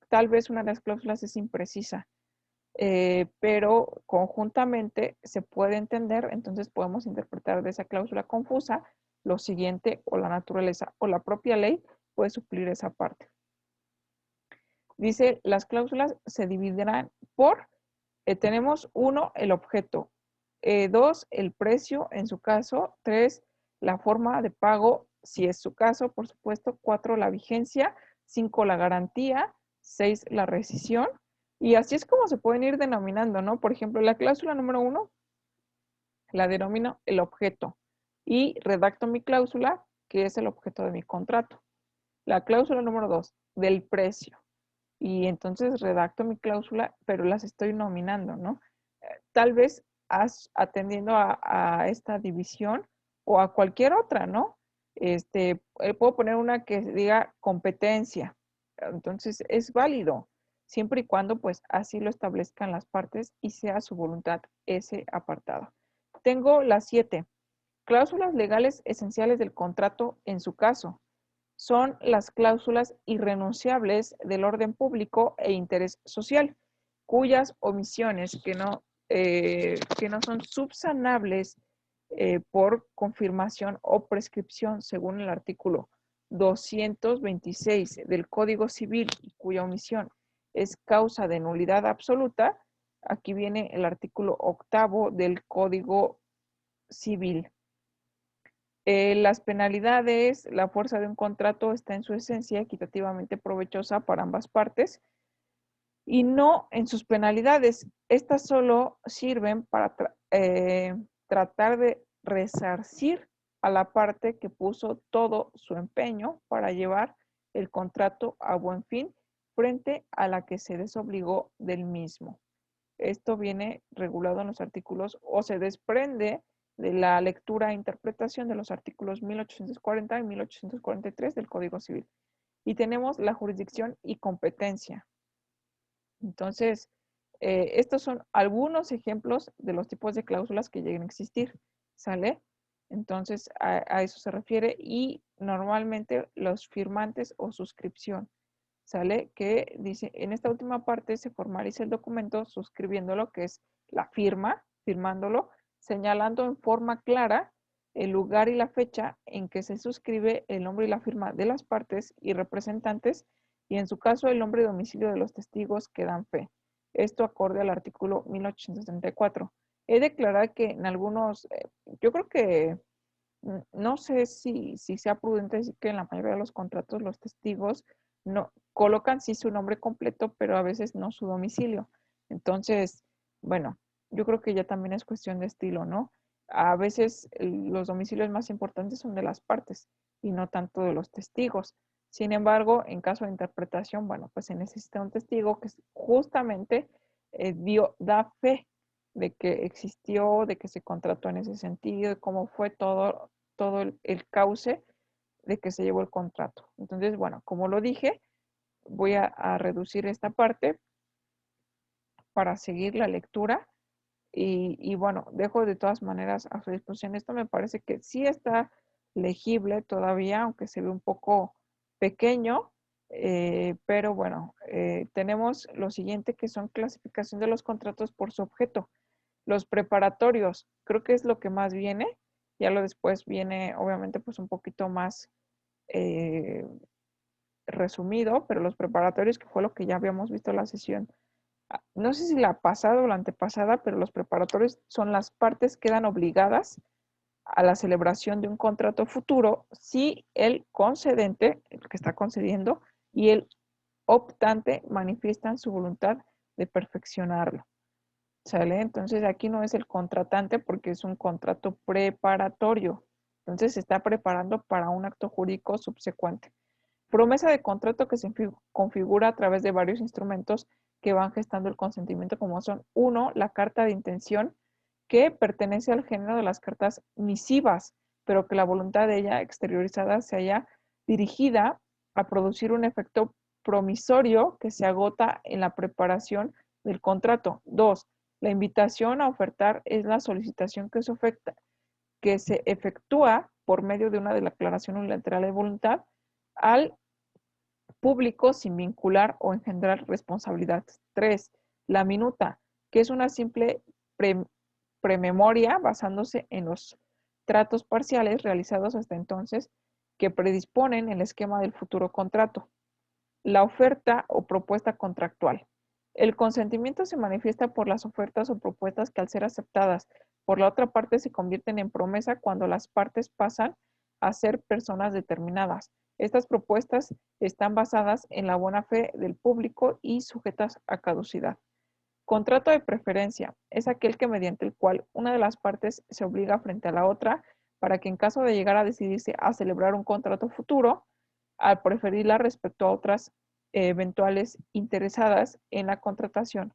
tal vez una de las cláusulas es imprecisa, pero conjuntamente se puede entender, entonces podemos interpretar de esa cláusula confusa lo siguiente, o la naturaleza o la propia ley puede suplir esa parte. Dice, las cláusulas se dividirán por, tenemos 1, el objeto, 2, el precio en su caso, 3, la forma de pago, si es su caso, por supuesto, 4, la vigencia, 5, la garantía, 6, la rescisión, y así es como se pueden ir denominando, ¿no? Por ejemplo, la cláusula número 1 la denomino el objeto y redacto mi cláusula, que es el objeto de mi contrato. La cláusula número 2, del precio. Y entonces redacto mi cláusula, pero las estoy nominando, ¿no? Tal vez atendiendo a esta división o a cualquier otra, ¿no? Puedo poner una que diga competencia. Entonces es válido, siempre y cuando pues así lo establezcan las partes y sea su voluntad ese apartado. Tengo las 7. Cláusulas legales esenciales del contrato en su caso. Son las cláusulas irrenunciables del orden público e interés social, cuyas omisiones que no son subsanables por confirmación o prescripción según el artículo 226 del Código Civil y cuya omisión es causa de nulidad absoluta. Aquí viene el artículo 8 del Código Civil. Las penalidades, la fuerza de un contrato está en su esencia equitativamente provechosa para ambas partes y no en sus penalidades. Estas solo sirven para tratar de resarcir a la parte que puso todo su empeño para llevar el contrato a buen fin frente a la que se desobligó del mismo. Esto viene regulado en los artículos o se desprende de la lectura e interpretación de los artículos 1840 y 1843 del Código Civil. Y tenemos la jurisdicción y competencia. Entonces, estos son algunos ejemplos de los tipos de cláusulas que lleguen a existir, ¿sale? Entonces, a eso se refiere y normalmente los firmantes o suscripción, ¿sale? Que dice, en esta última parte se formaliza el documento suscribiéndolo, que es la firma, firmándolo, señalando en forma clara el lugar y la fecha en que se suscribe el nombre y la firma de las partes y representantes y en su caso el nombre y domicilio de los testigos que dan fe. Esto acorde al artículo 1834. He de declarar que en algunos, yo creo que no sé si sea prudente decir que en la mayoría de los contratos los testigos no colocan sí su nombre completo, pero a veces no su domicilio. Entonces, bueno, yo creo que ya también es cuestión de estilo, ¿no? A veces los domicilios más importantes son de las partes y no tanto de los testigos. Sin embargo, en caso de interpretación, bueno, pues se necesita un testigo que justamente da fe de que existió, de que se contrató en ese sentido, de cómo fue todo el cauce de que se llevó el contrato. Entonces, bueno, como lo dije, voy a reducir esta parte para seguir la lectura y bueno, dejo de todas maneras a su disposición. Esto me parece que sí está legible todavía, aunque se ve un poco pequeño, pero bueno, tenemos lo siguiente que son clasificación de los contratos por su objeto. Los preparatorios, creo que es lo que más viene, ya lo después viene obviamente pues un poquito más eh, resumido, pero los preparatorios que fue lo que ya habíamos visto en la sesión, no sé si la pasada o la antepasada, pero los preparatorios son las partes que quedan obligadas a la celebración de un contrato futuro si el concedente, el que está concediendo, y el optante manifiestan su voluntad de perfeccionarlo. ¿Sale? Entonces aquí no es el contratante porque es un contrato preparatorio. Entonces se está preparando para un acto jurídico subsecuente. Promesa de contrato que se configura a través de varios instrumentos que van gestando el consentimiento, como son, uno, la carta de intención, que pertenece al género de las cartas misivas, pero que la voluntad de ella exteriorizada se haya dirigida a producir un efecto promisorio que se agota en la preparación del contrato. 2. La invitación a ofertar es la solicitación que se efectúa por medio de una declaración unilateral de voluntad al público sin vincular o engendrar responsabilidad. 3. La minuta, que es una simple pre prememoria basándose en los tratos parciales realizados hasta entonces que predisponen el esquema del futuro contrato. La oferta o propuesta contractual. El consentimiento se manifiesta por las ofertas o propuestas que al ser aceptadas por la otra parte se convierten en promesa cuando las partes pasan a ser personas determinadas. Estas propuestas están basadas en la buena fe del público y sujetas a caducidad. Contrato de preferencia es aquel que mediante el cual una de las partes se obliga frente a la otra para que en caso de llegar a decidirse a celebrar un contrato futuro, al preferirla respecto a otras eventuales interesadas en la contratación.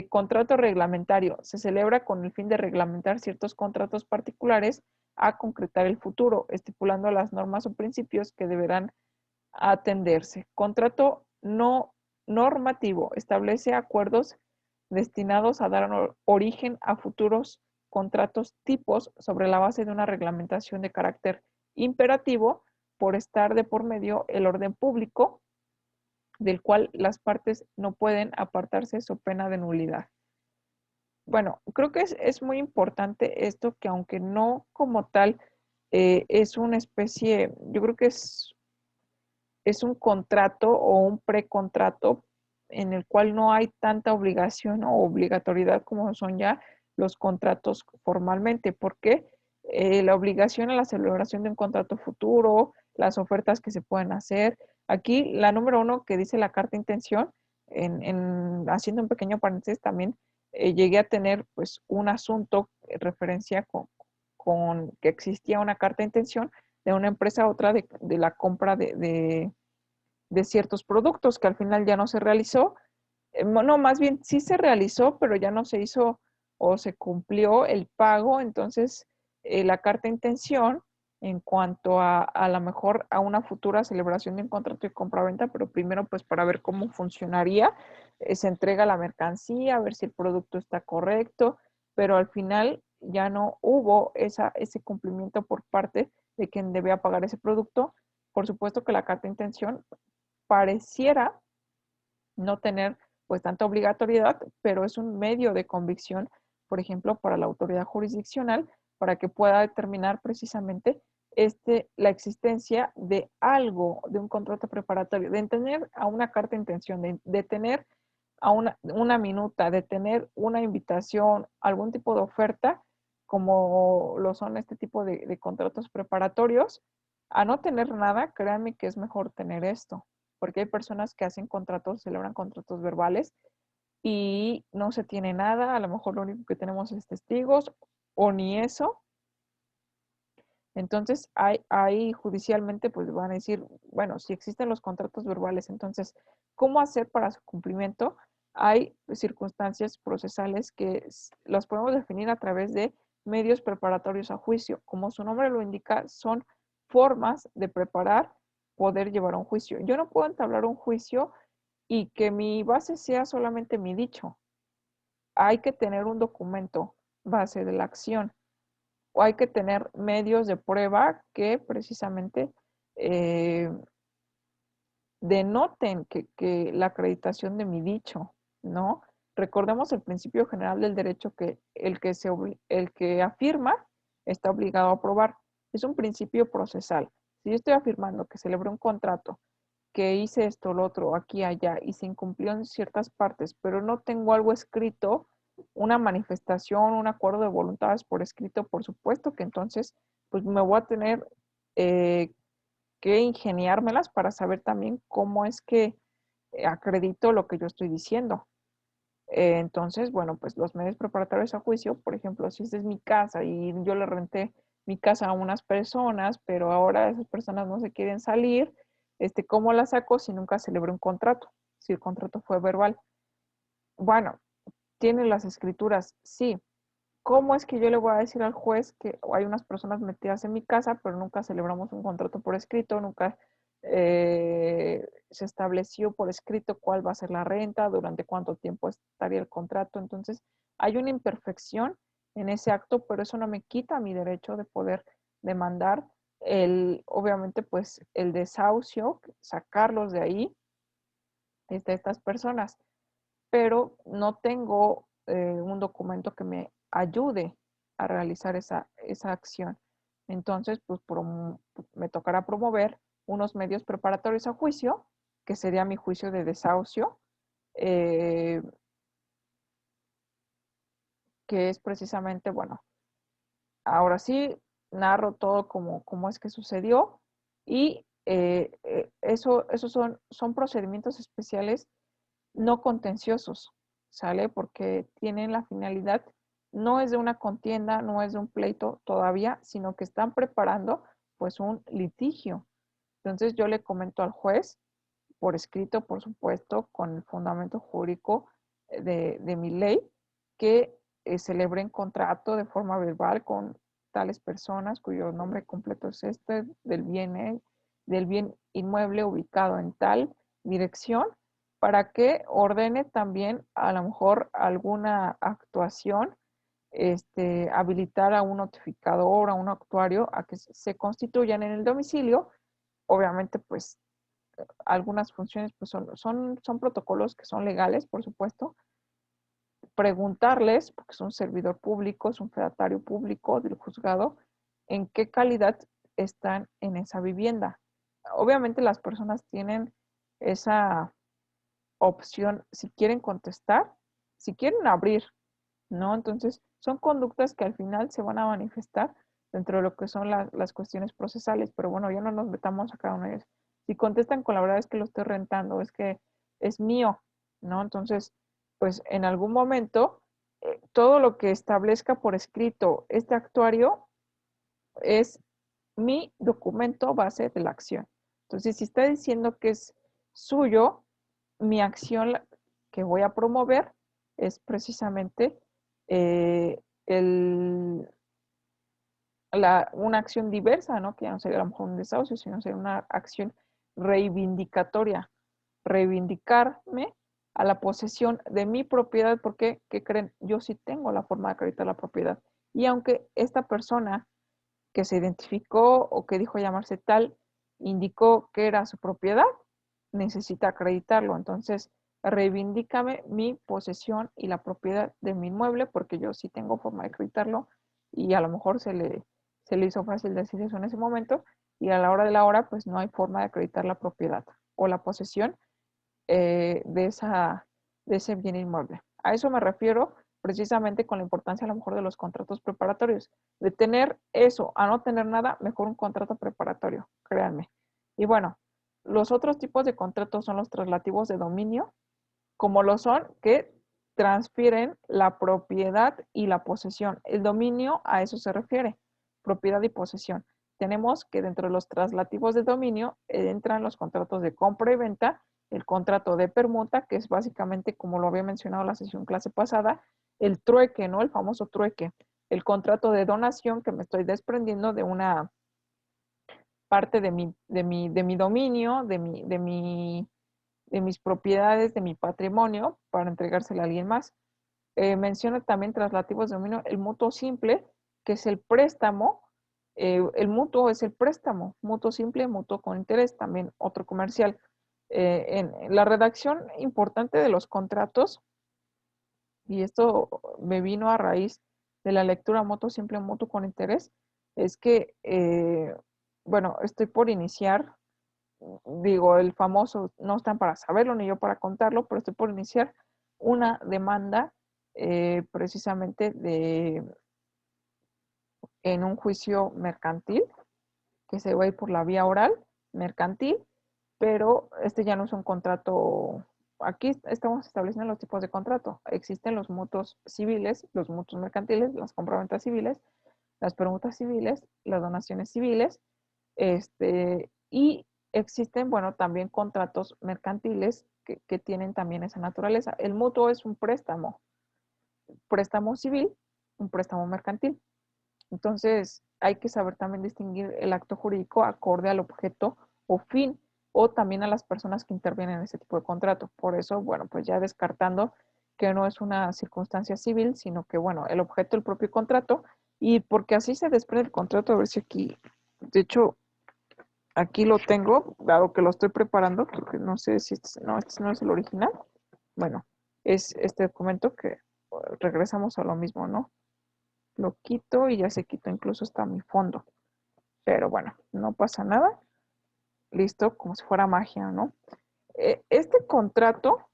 Contrato reglamentario se celebra con el fin de reglamentar ciertos contratos particulares a concretar el futuro, estipulando las normas o principios que deberán atenderse. Contrato no normativo establece acuerdos destinados a dar origen a futuros contratos tipos sobre la base de una reglamentación de carácter imperativo por estar de por medio el orden público del cual las partes no pueden apartarse so pena de nulidad. Bueno, creo que es muy importante esto que aunque no como tal es una especie, yo creo que es un contrato o un precontrato en el cual no hay tanta obligación o obligatoriedad como son ya los contratos formalmente, porque la obligación a la celebración de un contrato futuro, las ofertas que se pueden hacer. Aquí la número uno que dice la carta de intención, haciendo un pequeño paréntesis también, llegué a tener pues un asunto referencia con que existía una carta de intención de una empresa a otra de la compra de ciertos productos que al final ya no se realizó. No, más bien sí se realizó, pero ya no se hizo o se cumplió el pago. Entonces, la carta de intención en cuanto a lo mejor a una futura celebración de un contrato de compraventa, pero primero pues para ver cómo funcionaría, se entrega la mercancía, a ver si el producto está correcto, pero al final ya no hubo ese cumplimiento por parte de quien debía pagar ese producto. Por supuesto que la carta de intención pareciera no tener pues tanta obligatoriedad, pero es un medio de convicción, por ejemplo, para la autoridad jurisdiccional, para que pueda determinar precisamente la existencia de algo, de un contrato preparatorio, de tener a una carta de intención, de tener a una minuta, de tener una invitación, algún tipo de oferta, como lo son este tipo de contratos preparatorios. A no tener nada, créanme que es mejor tener esto, porque hay personas que hacen contratos, celebran contratos verbales y no se tiene nada, a lo mejor lo único que tenemos es testigos o ni eso. Entonces, hay judicialmente, pues van a decir, bueno, si existen los contratos verbales, entonces, ¿cómo hacer para su cumplimiento? Hay circunstancias procesales que las podemos definir a través de medios preparatorios a juicio. Como su nombre lo indica, son formas de preparar, poder llevar a un juicio. Yo no puedo entablar un juicio y que mi base sea solamente mi dicho. Hay que tener un documento base de la acción o hay que tener medios de prueba que precisamente eh, denoten que la acreditación de mi dicho, ¿no? Recordemos el principio general del derecho que el que afirma está obligado a probar. Es un principio procesal. Si yo estoy afirmando que celebré un contrato, que hice esto, lo otro, aquí, allá, y se incumplió en ciertas partes, pero no tengo algo escrito, una manifestación, un acuerdo de voluntades por escrito, por supuesto que entonces, pues me voy a tener eh, que ingeniármelas para saber también cómo es que acredito lo que yo estoy diciendo. Entonces, bueno, pues los medios preparatorios a juicio, por ejemplo, si esta es mi casa y yo le renté mi casa a unas personas, pero ahora esas personas no se quieren salir, ¿cómo la saco si nunca celebré un contrato? Si el contrato fue verbal. Bueno, ¿tiene las escrituras? Sí. ¿Cómo es que yo le voy a decir al juez que hay unas personas metidas en mi casa, pero nunca celebramos un contrato por escrito, nunca se estableció por escrito cuál va a ser la renta, durante cuánto tiempo estaría el contrato. Entonces, hay una imperfección en ese acto, pero eso no me quita mi derecho de poder demandar obviamente, pues el desahucio, sacarlos de ahí, de estas personas, pero no tengo un documento que me ayude a realizar esa acción. Entonces, pues me tocará promover unos medios preparatorios a juicio, que sería mi juicio de desahucio, eh, que es precisamente, bueno, ahora sí narro todo como es que sucedió y esos son procedimientos especiales no contenciosos, ¿sale? Porque tienen la finalidad, no es de una contienda, no es de un pleito todavía, sino que están preparando pues un litigio. Entonces yo le comento al juez, por escrito, por supuesto, con el fundamento jurídico de mi ley, que celebren contrato de forma verbal con tales personas cuyo nombre completo es este, del bien inmueble ubicado en tal dirección, para que ordene también a lo mejor alguna actuación, habilitar a un notificador, a un actuario, a que se constituyan en el domicilio. Obviamente, pues algunas funciones pues son protocolos que son legales, por supuesto. Preguntarles, porque es un servidor público, es un fedatario público del juzgado, en qué calidad están en esa vivienda. Obviamente las personas tienen esa opción si quieren contestar, si quieren abrir, ¿no? Entonces, son conductas que al final se van a manifestar dentro de lo que son las cuestiones procesales, pero bueno, ya no nos metamos a cada uno de ellos. Si contestan con la verdad es que lo estoy rentando, es que es mío, ¿no? Entonces, pues en algún momento, todo lo que establezca por escrito este actuario es mi documento base de la acción. Entonces, si está diciendo que es suyo, mi acción que voy a promover es precisamente el, una acción diversa, ¿no? Que ya no sería a lo mejor un desahucio, sino sería una acción reivindicatoria, reivindicarme a la posesión de mi propiedad, porque, ¿qué creen? Yo sí tengo la forma de acreditar la propiedad. Y aunque esta persona que se identificó o que dijo llamarse tal, indicó que era su propiedad, necesita acreditarlo. Entonces, reivindícame mi posesión y la propiedad de mi inmueble, porque yo sí tengo forma de acreditarlo y a lo mejor se le hizo fácil decir eso en ese momento y a la hora de la hora, pues no hay forma de acreditar la propiedad o la posesión de, de ese bien inmueble. A eso me refiero precisamente con la importancia a lo mejor de los contratos preparatorios. De tener eso a no tener nada, mejor un contrato preparatorio, créanme. Y bueno, los otros tipos de contratos son los traslativos de dominio, como lo son que transfieren la propiedad y la posesión. El dominio a eso se refiere, propiedad y posesión. Tenemos que dentro de los traslativos de dominio entran los contratos de compra y venta, el contrato de permuta, que es básicamente, como lo había mencionado en la sesión clase pasada, el trueque, ¿no? El famoso trueque. El contrato de donación, que me estoy desprendiendo de una parte de mi dominio, de mis propiedades, de mi patrimonio, para entregársela a alguien más. Menciona también traslativos de dominio el mutuo simple, que es el préstamo. El mutuo es el préstamo, mutuo simple, mutuo con interés, también otro comercial. En la redacción importante de los contratos, y esto me vino a raíz de la lectura mutuo simple, mutuo con interés, es que, bueno, estoy por iniciar, digo, el famoso, no están para saberlo ni yo para contarlo, pero estoy por iniciar una demanda precisamente en un juicio mercantil que se va a ir por la vía oral mercantil, pero este ya no es un contrato. Aquí estamos estableciendo los tipos de contrato. Existen los mutuos civiles, los mutuos mercantiles, las compraventas civiles, las permutas civiles, las donaciones civiles, y existen, bueno, también contratos mercantiles que tienen también esa naturaleza. El mutuo es un préstamo civil, un préstamo mercantil. Entonces, hay que saber también distinguir el acto jurídico acorde al objeto o fin o también a las personas que intervienen en ese tipo de contrato. Por eso, bueno, pues ya descartando que no es una circunstancia civil, sino que, bueno, el objeto del propio contrato, y porque así se desprende el contrato, a ver si aquí, de hecho, aquí lo tengo, dado que lo estoy preparando, porque no sé si este no es el original. Bueno, es este documento que regresamos a lo mismo, ¿no? Lo quito y ya se quitó incluso hasta mi fondo. Pero bueno, no pasa nada. Listo, como si fuera magia, ¿no? Este contrato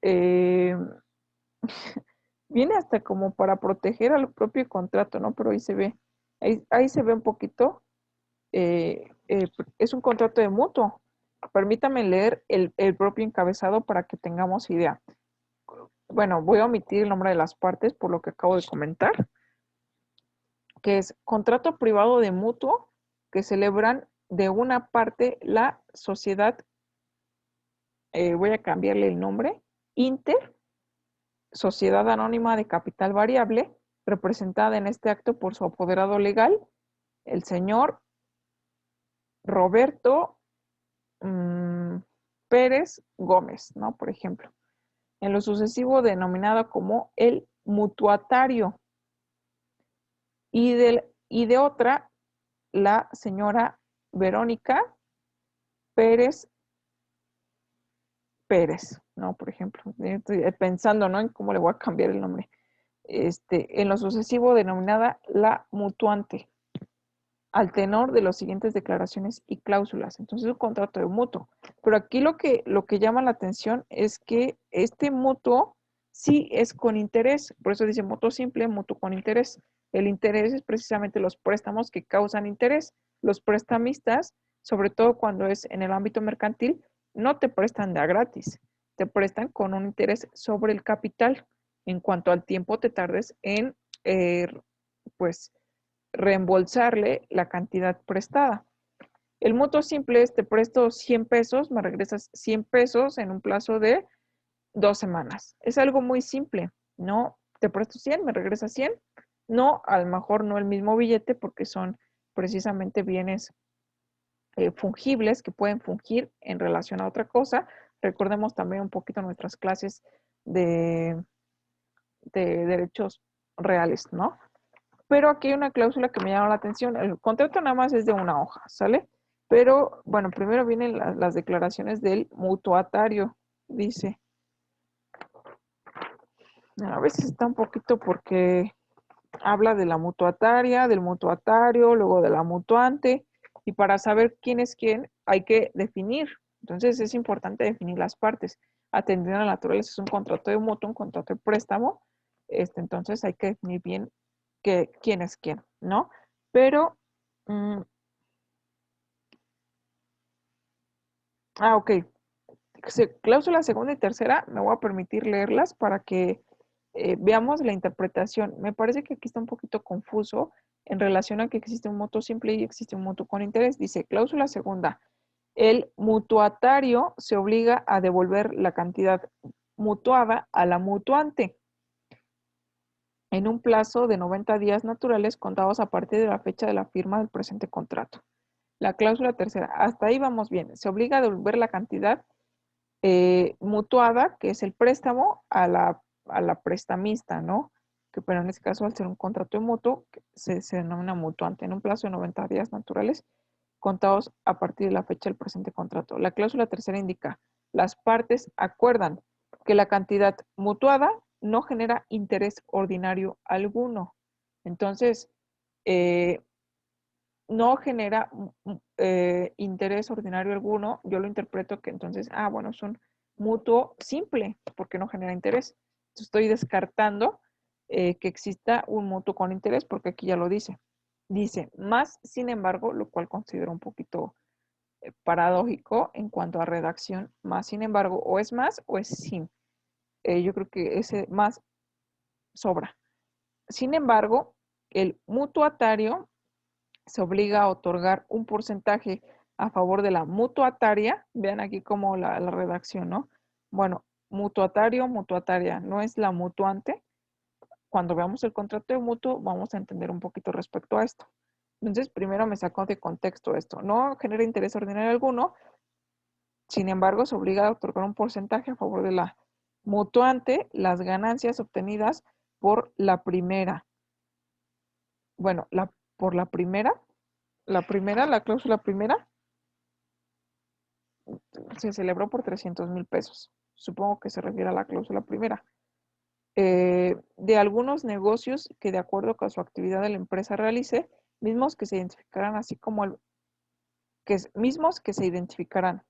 eh, viene hasta como para proteger al propio contrato, ¿no? Pero ahí se ve, ahí se ve un poquito. Es un contrato de mutuo. Permítame leer el propio encabezado para que tengamos idea. Bueno, voy a omitir el nombre de las partes por lo que acabo de comentar, que es contrato privado de mutuo que celebran de una parte la sociedad, voy a cambiarle el nombre, Inter, Sociedad Anónima de Capital Variable, representada en este acto por su apoderado legal, el señor Roberto Pérez Gómez, ¿no? Por ejemplo. En lo sucesivo denominado como el mutuatario. Y de otra, la señora Verónica Pérez Pérez, ¿no? Por ejemplo, estoy pensando, ¿no? En cómo le voy a cambiar el nombre. En lo sucesivo denominada la mutuante, al tenor de las siguientes declaraciones y cláusulas. Entonces, es un contrato de mutuo. Pero aquí lo que llama la atención es que este mutuo sí es con interés. Por eso dice mutuo simple, mutuo con interés. El interés es precisamente los préstamos que causan interés. Los prestamistas, sobre todo cuando es en el ámbito mercantil, no te prestan de a gratis. Te prestan con un interés sobre el capital. En cuanto al tiempo te tardes en, pues, reembolsarle la cantidad prestada. El mutuo simple es te presto 100 pesos, me regresas 100 pesos en un plazo de 2 semanas. Es algo muy simple, ¿no? Te presto 100, me regresas 100. No, a lo mejor no el mismo billete porque son precisamente bienes fungibles que pueden fungir en relación a otra cosa. Recordemos también un poquito nuestras clases de, de derechos reales, ¿no? Pero aquí hay una cláusula que me llama la atención. El contrato nada más es de una hoja, ¿sale? Pero bueno, primero vienen las declaraciones del mutuatario. Dice, a veces está un poquito porque habla de la mutuataria, del mutuatario, luego de la mutuante, y para saber quién es quién hay que definir. Entonces es importante definir las partes. Atendiendo a la naturaleza es un contrato de mutuo, un contrato de préstamo. Entonces hay que definir bien quién es quién, ¿no? Pero mm, ok. Cláusula segunda y tercera, me voy a permitir leerlas para que veamos la interpretación. Me parece que aquí está un poquito confuso en relación a que existe un mutuo simple y existe un mutuo con interés. Dice, cláusula segunda, el mutuatario se obliga a devolver la cantidad mutuada a la mutuante en un plazo de 90 días naturales contados a partir de la fecha de la firma del presente contrato. La cláusula tercera, hasta ahí vamos bien. Se obliga a devolver la cantidad mutuada, que es el préstamo, a la prestamista, ¿no? Que pero en este caso, al ser un contrato de mutuo, se denomina mutuante en un plazo de 90 días naturales contados a partir de la fecha del presente contrato. La cláusula tercera indica, las partes acuerdan que la cantidad mutuada no genera interés ordinario alguno. Entonces, eh, no genera interés ordinario alguno, yo lo interpreto que entonces, bueno, es un mutuo simple, porque no genera interés. Entonces, estoy descartando que exista un mutuo con interés, porque aquí ya lo dice. Dice, más, sin embargo, lo cual considero un poquito paradójico en cuanto a redacción, más, sin embargo, o es más o es sin. Yo creo que ese más sobra. Sin embargo, el mutuatario se obliga a otorgar un porcentaje a favor de la mutuataria. Vean aquí como la redacción, ¿no? Bueno, mutuatario, mutuataria, no es la mutuante. Cuando veamos el contrato de mutuo, vamos a entender un poquito respecto a esto. Entonces, primero me sacó de contexto esto. No genera interés ordinario alguno, Sin embargo, se obliga a otorgar un porcentaje a favor de la mutuante las ganancias obtenidas por la primera. Bueno, por la cláusula primera, se celebró por 300,000 pesos. Supongo que se refiere a la cláusula primera. De algunos negocios que de acuerdo con su actividad de la empresa realice, mismos que se identificarán mismos que se identificarán,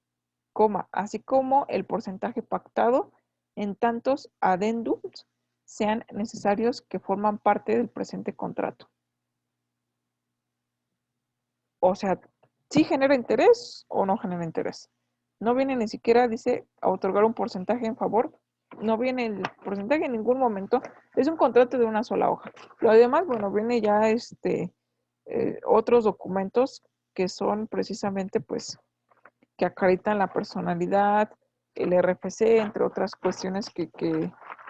así como el porcentaje pactado en tantos adendums sean necesarios que forman parte del presente contrato. O sea, ¿sí genera interés o no genera interés? No viene ni siquiera, dice, a otorgar un porcentaje en favor. No viene el porcentaje en ningún momento. Es un contrato de una sola hoja. Lo demás, bueno, viene ya otros documentos que son precisamente, pues, que acreditan la personalidad, el RFC, entre otras cuestiones que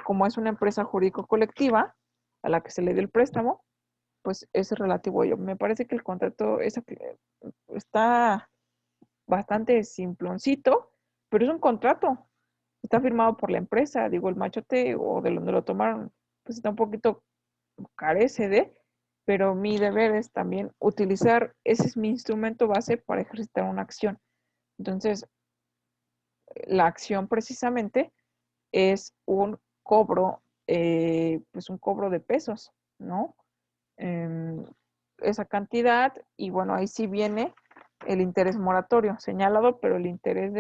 como es una empresa jurídico-colectiva a la que se le dio el préstamo, pues es relativo a ello. Me parece que el contrato está bastante simploncito, pero es un contrato. Está firmado por la empresa, digo, el machote o de donde lo tomaron, pues está un poquito carece de, pero mi deber es también utilizar, ese es mi instrumento base para ejercitar una acción. Entonces, la acción precisamente es un cobro, pues un cobro de pesos, ¿no? Em, esa cantidad y bueno, ahí sí viene el interés moratorio señalado, pero el interés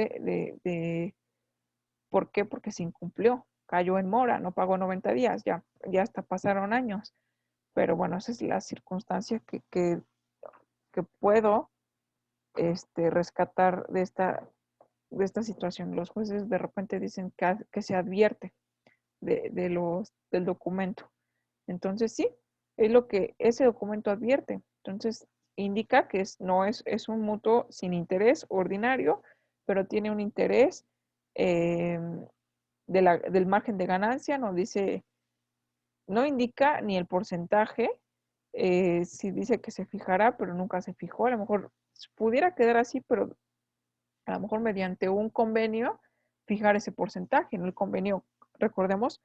¿por qué? Porque se incumplió, cayó en mora, no pagó 90 días, ya hasta pasaron años, pero bueno, esa es la circunstancia que puedo rescatar de esta situación. Los jueces de repente dicen que se advierte del documento. Entonces, sí, es lo que ese documento advierte. Entonces, indica que no es un mutuo sin interés ordinario, pero tiene un interés eh, del margen de ganancia, no indica ni el porcentaje, si dice que se fijará, pero nunca se fijó. A lo mejor pudiera quedar así, pero a lo mejor mediante un convenio fijar ese porcentaje. En el convenio, recordemos,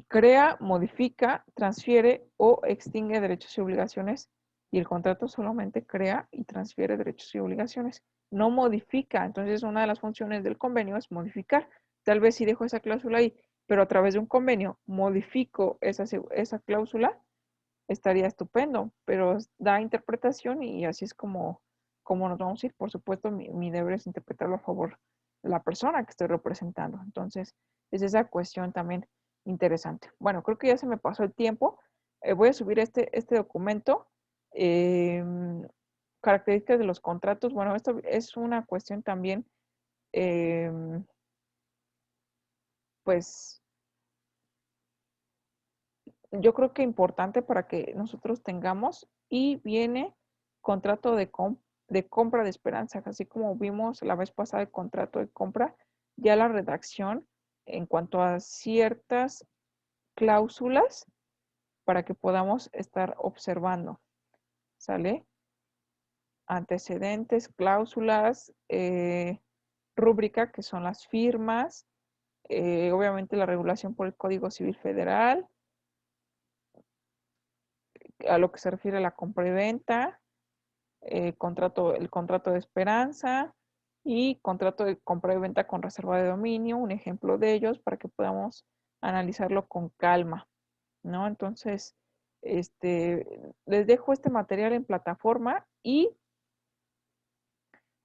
crea, modifica, transfiere o extingue derechos y obligaciones y el contrato solamente crea y transfiere derechos y obligaciones, no modifica. Entonces, una de las funciones del convenio es modificar. Tal vez si dejo esa cláusula ahí, pero a través de un convenio modifico esa cláusula, estaría estupendo, pero da interpretación y así es como nos vamos a ir. Por supuesto, mi deber es interpretarlo a favor de la persona que estoy representando. Entonces, es esa cuestión también interesante. Bueno, creo que ya se me pasó el tiempo. Voy a subir este documento. eh, Características de los contratos. Bueno, esto es una cuestión también, eh, pues, yo creo que importante para que nosotros tengamos y viene contrato de compra de esperanza, así como vimos la vez pasada el contrato de compra, ya la redacción en cuanto a ciertas cláusulas para que podamos estar observando, ¿sale? Antecedentes, cláusulas, rúbrica, que son las firmas, obviamente la regulación por el Código Civil Federal, a lo que se refiere a la compra y venta, el contrato de esperanza y contrato de compra y venta con reserva de dominio, un ejemplo de ellos para que podamos analizarlo con calma, ¿no? Entonces, les dejo este material en plataforma y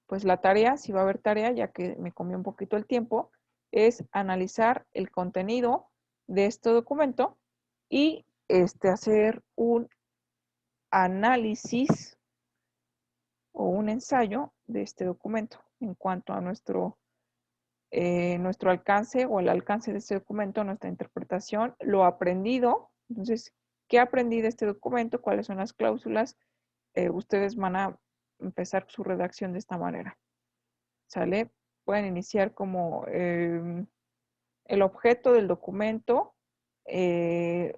pues la tarea, si va a haber tarea, ya que me comió un poquito el tiempo, es analizar el contenido de este documento y hacer un análisis o un ensayo de este documento en cuanto a nuestro alcance o el alcance de este documento, nuestra interpretación, lo aprendido. Entonces, ¿qué aprendí de este documento? ¿Cuáles son las cláusulas? Ustedes van a empezar su redacción de esta manera. ¿Sale? Pueden iniciar como el objeto del documento, eh,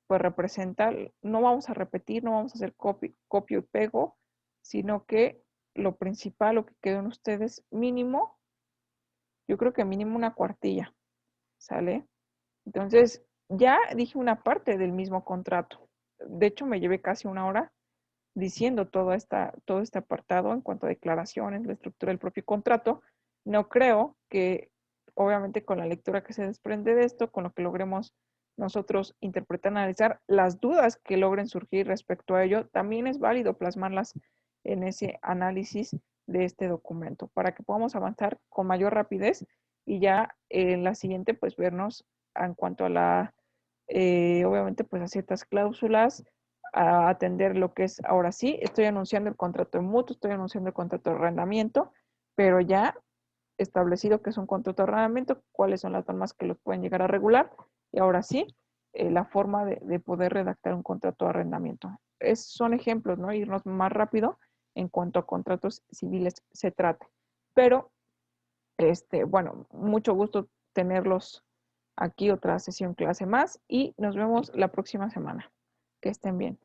pues representa, no vamos a repetir, no vamos a hacer copio y pego, sino que lo principal, lo que quedó en ustedes, mínimo, yo creo que mínimo una cuartilla, ¿sale? Entonces, ya dije una parte del mismo contrato. De hecho, me llevé casi una hora diciendo todo este apartado en cuanto a declaraciones, la estructura del propio contrato. No creo que, obviamente, con la lectura que se desprende de esto, con lo que logremos nosotros interpretar, analizar las dudas que logren surgir respecto a ello, también es válido plasmarlas en ese análisis de este documento para que podamos avanzar con mayor rapidez y ya en la siguiente, pues vernos en cuanto a obviamente, pues a ciertas cláusulas, a atender lo que es, ahora sí, estoy anunciando el contrato de mutuo, estoy anunciando el contrato de arrendamiento, pero ya establecido que es un contrato de arrendamiento, cuáles son las normas que los pueden llegar a regular, y ahora sí, la forma de poder redactar un contrato de arrendamiento. Son ejemplos, ¿no? Irnos más rápido en cuanto a contratos civiles se trate. Pero, bueno, mucho gusto tenerlos aquí, otra sesión clase más, y nos vemos la próxima semana. Que estén bien.